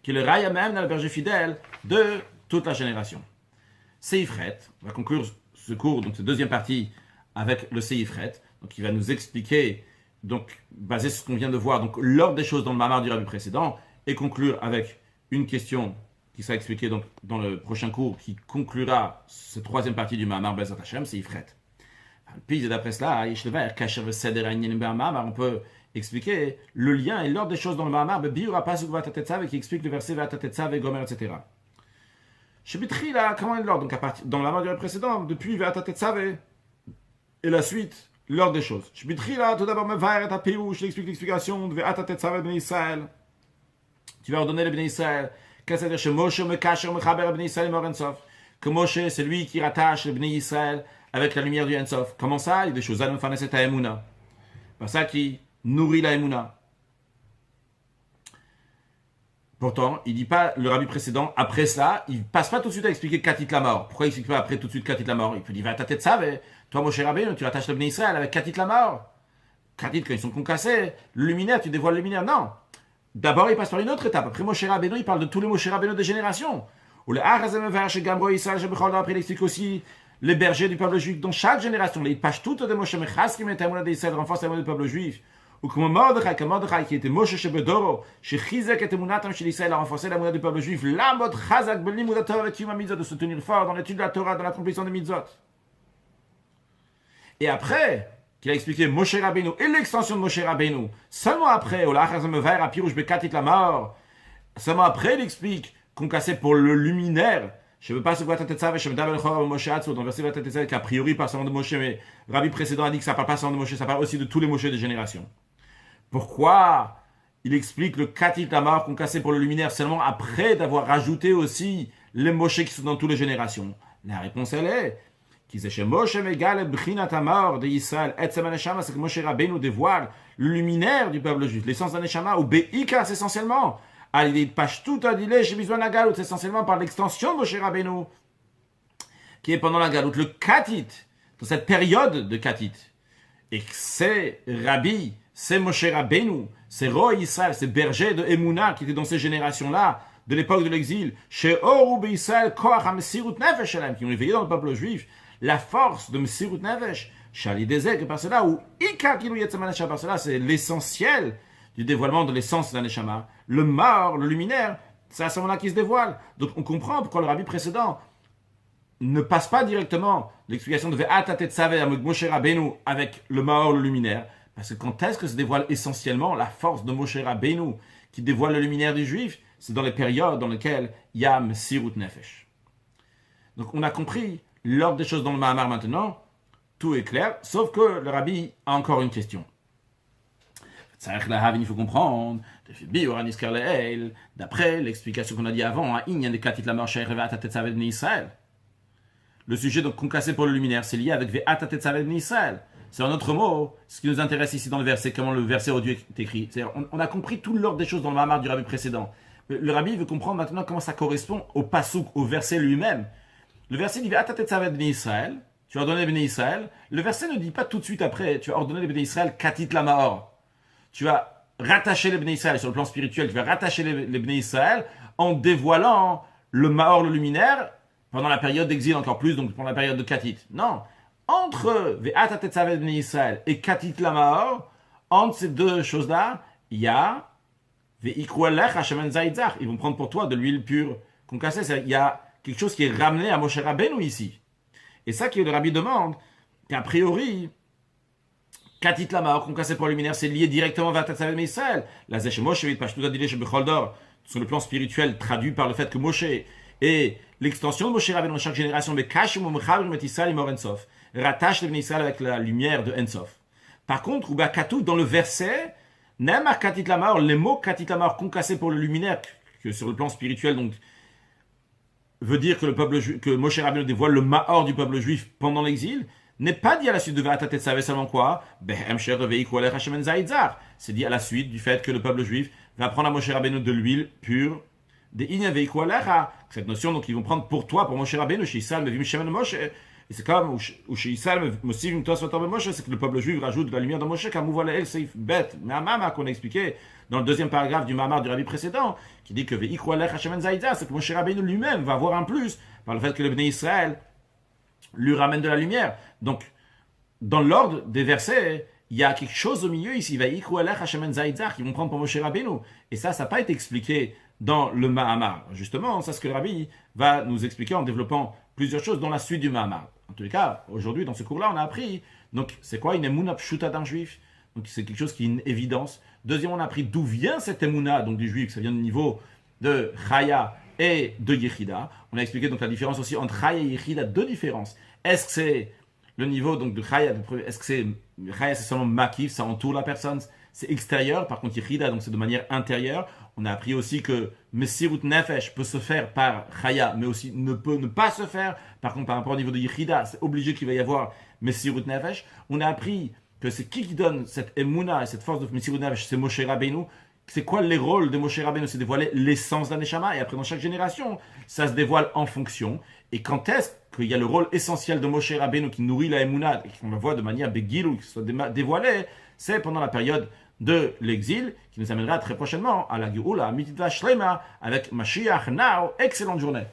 qui est le Raya Me'emna, le berger fidèle de toute la génération. Seifret, on va conclure ce cours, donc cette deuxième partie, avec le Seifret, donc il va nous expliquer, donc, basé sur ce qu'on vient de voir, donc l'ordre des choses dans le Mahamar du rabbi précédent, et conclure avec une question qui sera expliquée donc, dans le prochain cours, qui conclura cette troisième partie du Mahamar Bezat Hashem, c'est Ifret. Puis d'après cela, on peut expliquer le lien et l'ordre des choses dans le Mahamar, qui explique le verset Vatatetzav et Gomer, etc. Comment est l'ordre? Donc dans le Mahamar du précédent, depuis Vatatetzav et la suite, l'ordre des choses. Tout d'abord, je l'explique l'explication de Vatatetzav ben Israël. Tu vas ordonner les Bnei Israël. Qu'est-ce que c'est que Moshe, c'est lui qui rattache les Bnei Israël avec la lumière du Ensof. Comment ça? Il y a des choses à nous faire cette Emouna. Par ça qui nourrit la Emouna. Pourtant, il ne dit pas le rabbi précédent, après ça, il ne passe pas tout de suite à expliquer Katit la mort. Pourquoi il n'explique pas après tout de suite Katit la mort? Il peut dire, va ta tête ça, mais toi, Moshe Rabbeinu, tu rattaches le Bnei Israël avec Katit la mort. Katit, quand ils sont concassés, le luminaire, tu dévoiles le luminaire. Non. D'abord, il passe par une autre étape. Après Moshe Rabbeinu, il parle de tous les Moshe Rabbeinu des générations. Ou le après, il explique aussi les bergers du peuple juif dans chaque génération. Les Pashtuto de Moshe Mechaskim et Tamouna d'Israël renforcent l'amour du peuple juif. Ou comme Mordechai qui était Moshe Shebedoro, chez Chizek et Emunatam chez l'Israël a renforcé l'amour du peuple juif. L'amod Chazak Belimud Torah et Yuma Mitzvot, de se tenir fort dans l'étude de la Torah, dans l'accomplissement des Mitzvot. Et après, qu'il a expliqué Moshe Rabbeinu et l'extension de Moshe Rabbeinu, seulement après, seulement après, il explique qu'on cassait pour le luminaire. Je ne veux pas se voir ta tête ça, je me dans le verset Vatatetsave, qu'a priori par seulement de Moshe, mais Rabbi précédent a dit que ça ne parle pas seulement de Moshe, ça parle aussi de tous les Moshe des générations. Pourquoi il explique le Katit Tamar qu'on cassait pour le luminaire seulement après d'avoir rajouté aussi les Moshe qui sont dans toutes les générations? La réponse elle est c'est que Moshe Rabbeinu dévoile le luminaire du peuple juif, l'essence d'un Neshama, ou Be'ika, c'est essentiellement, c'est essentiellement par l'extension de Moshe Rabbeinu, qui est pendant la Galout, le Katit, dans cette période de Katit. Et c'est Rabbi, c'est Moshe Rabbeinu, c'est Roi Israël, c'est berger de Emouna qui était dans ces générations-là, de l'époque de l'exil, chez Oru Be'Israël, Koach HaMesirut Nefesh Shalem, qui ont éveillé dans le peuple juif la force de Mesirut Nefesh, Shali Dezek, par cela, ou Ika Kilu Yetzamanesha, par cela, c'est l'essentiel du dévoilement de l'essence d'un Neshama. Le mort, le luminaire, c'est à ce moment-là qui se dévoile. Donc on comprend pourquoi le rabbi précédent ne passe pas directement l'explication de Ve'ata Tetzave Amud Moshe Rabbeinu avec le mort, le luminaire. Parce que quand est-ce que se dévoile essentiellement la force de Moshe Rabbeinu qui dévoile le luminaire du juif? C'est dans les périodes dans lesquelles il y a Mesirut Nefesh. Donc on a compris l'ordre des choses dans le Mahamar maintenant, tout est clair, sauf que le rabbi a encore une question. Il faut comprendre, d'après l'explication qu'on a dit avant, le sujet donc concassé pour le luminaire, c'est lié avec Ve'ata Tetzavet Bnei Israël. C'est en autre mot, ce qui nous intéresse ici dans le verset, comment le verset audio est écrit. On a compris tout l'ordre des choses dans le Mahamar du rabbi précédent. Le rabbi veut comprendre maintenant comment ça correspond au pasouk, au verset lui-même. Le verset dit Ve'ata Tetzavet Bnei Israël, tu as ordonné les Bnei Israël. Le verset ne dit pas tout de suite après, tu as ordonné les Bnei Israël Katit la Maor. Tu as rattaché les Bnei Israël sur le plan spirituel, tu vas rattacher les Bnei Israël en dévoilant le Maor, le luminaire, pendant la période d'exil encore plus, donc pendant la période de Katit. Non. Entre Ve'ata Tetzavet Bnei Israël et Katit la Maor, entre ces deux choses-là, il y a Ve'ikru Alecha Shemen Zaitzach. Ils vont prendre pour toi de l'huile pure concassée. Il y a quelque chose qui est ramené à Moshe Rabbeinu ici. Et ça que le rabbi demande, qu'a priori, Katit Lamar, qu'on cassait pour le luminaire, c'est lié directement vers Tatzavet Israël. La Zech Moshe, Pashtuta Dilesh Becholdor, sur le plan spirituel, traduit par le fait que Moshe et l'extension de Moshe Rabbeinu dans chaque génération, rattache le Israël avec la lumière de Ensof. Par contre, dans le verset, les mots Katit Lamar concassés pour le luminaire, que sur le plan spirituel, donc, veut dire que le peuple juif, que Moshe Rabbeinu dévoile le Mahor du peuple juif pendant l'exil, n'est pas dit à la suite de Va'ata Tetzavé seulement quoi? C'est dit à la suite du fait que le peuple juif va prendre à Moshe Rabbeinu de l'huile pure, des cette notion, donc ils vont prendre pour toi, pour Moshe Rabbeinu, chez Israël, Mevim Shemen Moshe. Et c'est comme, ou chez Israël, Mosivim Toas Vator Moshe, c'est que le peuple juif rajoute de la lumière dans Moshe, comme Mouvala El Seif Bet, Ma'amama, qu'on a expliqué dans le deuxième paragraphe du Ma'amar du Rabbi précédent, qui dit que Ve'ikhu Alech Hashemen Zaïdza, c'est que Moshe Rabbeinu lui-même va avoir un plus, par le fait que le Bnei Israël lui ramène de la lumière. Donc, dans l'ordre des versets, il y a quelque chose au milieu ici, Ve'ikhu Alech Hashemen Zaïdza, qui vont prendre pour Moshe Rabbeinu. Et ça n'a pas été expliqué dans le Ma'amar. Justement, c'est ce que le Rabbi va nous expliquer en développant plusieurs choses dans la suite du Ma'amar. En tous les cas, aujourd'hui, dans ce cours-là, on a appris, donc, c'est quoi une émouna pshuta d'un juif? Donc, c'est quelque chose qui est une évidence. Deuxièmement, on a appris d'où vient cette émouna, donc du juif, ça vient du niveau de Chaya et de Yechida. On a expliqué donc la différence aussi entre Chaya et Yechida, deux différences. Est-ce que c'est le niveau donc de Chaya, est-ce que c'est Chaya, c'est seulement makif, ça entoure la personne, c'est extérieur, par contre Yechida, donc c'est de manière intérieure. On a appris aussi que Messirut Nefesh peut se faire par Chaya, mais aussi ne peut ne pas se faire. Par contre, par rapport au niveau de Yechida, c'est obligé qu'il va y avoir Messirut Nefesh. On a appris que c'est qui donne cette Emouna et cette force de Messirut Nefesh, c'est Moshe Rabbeinu. C'est quoi les rôles de Moshe Rabbeinu? C'est dévoiler l'essence d'un Neshama, et après dans chaque génération, ça se dévoile en fonction. Et quand est-ce qu'il y a le rôle essentiel de Moshe Rabbeinu qui nourrit la Emouna, et qu'on la voit de manière Begilou, qui soit dévoilée, c'est pendant la période de l'exil, qui nous amènera très prochainement à la Géoula, Mititva Shlema, avec Mashiach Now. Excellente journée.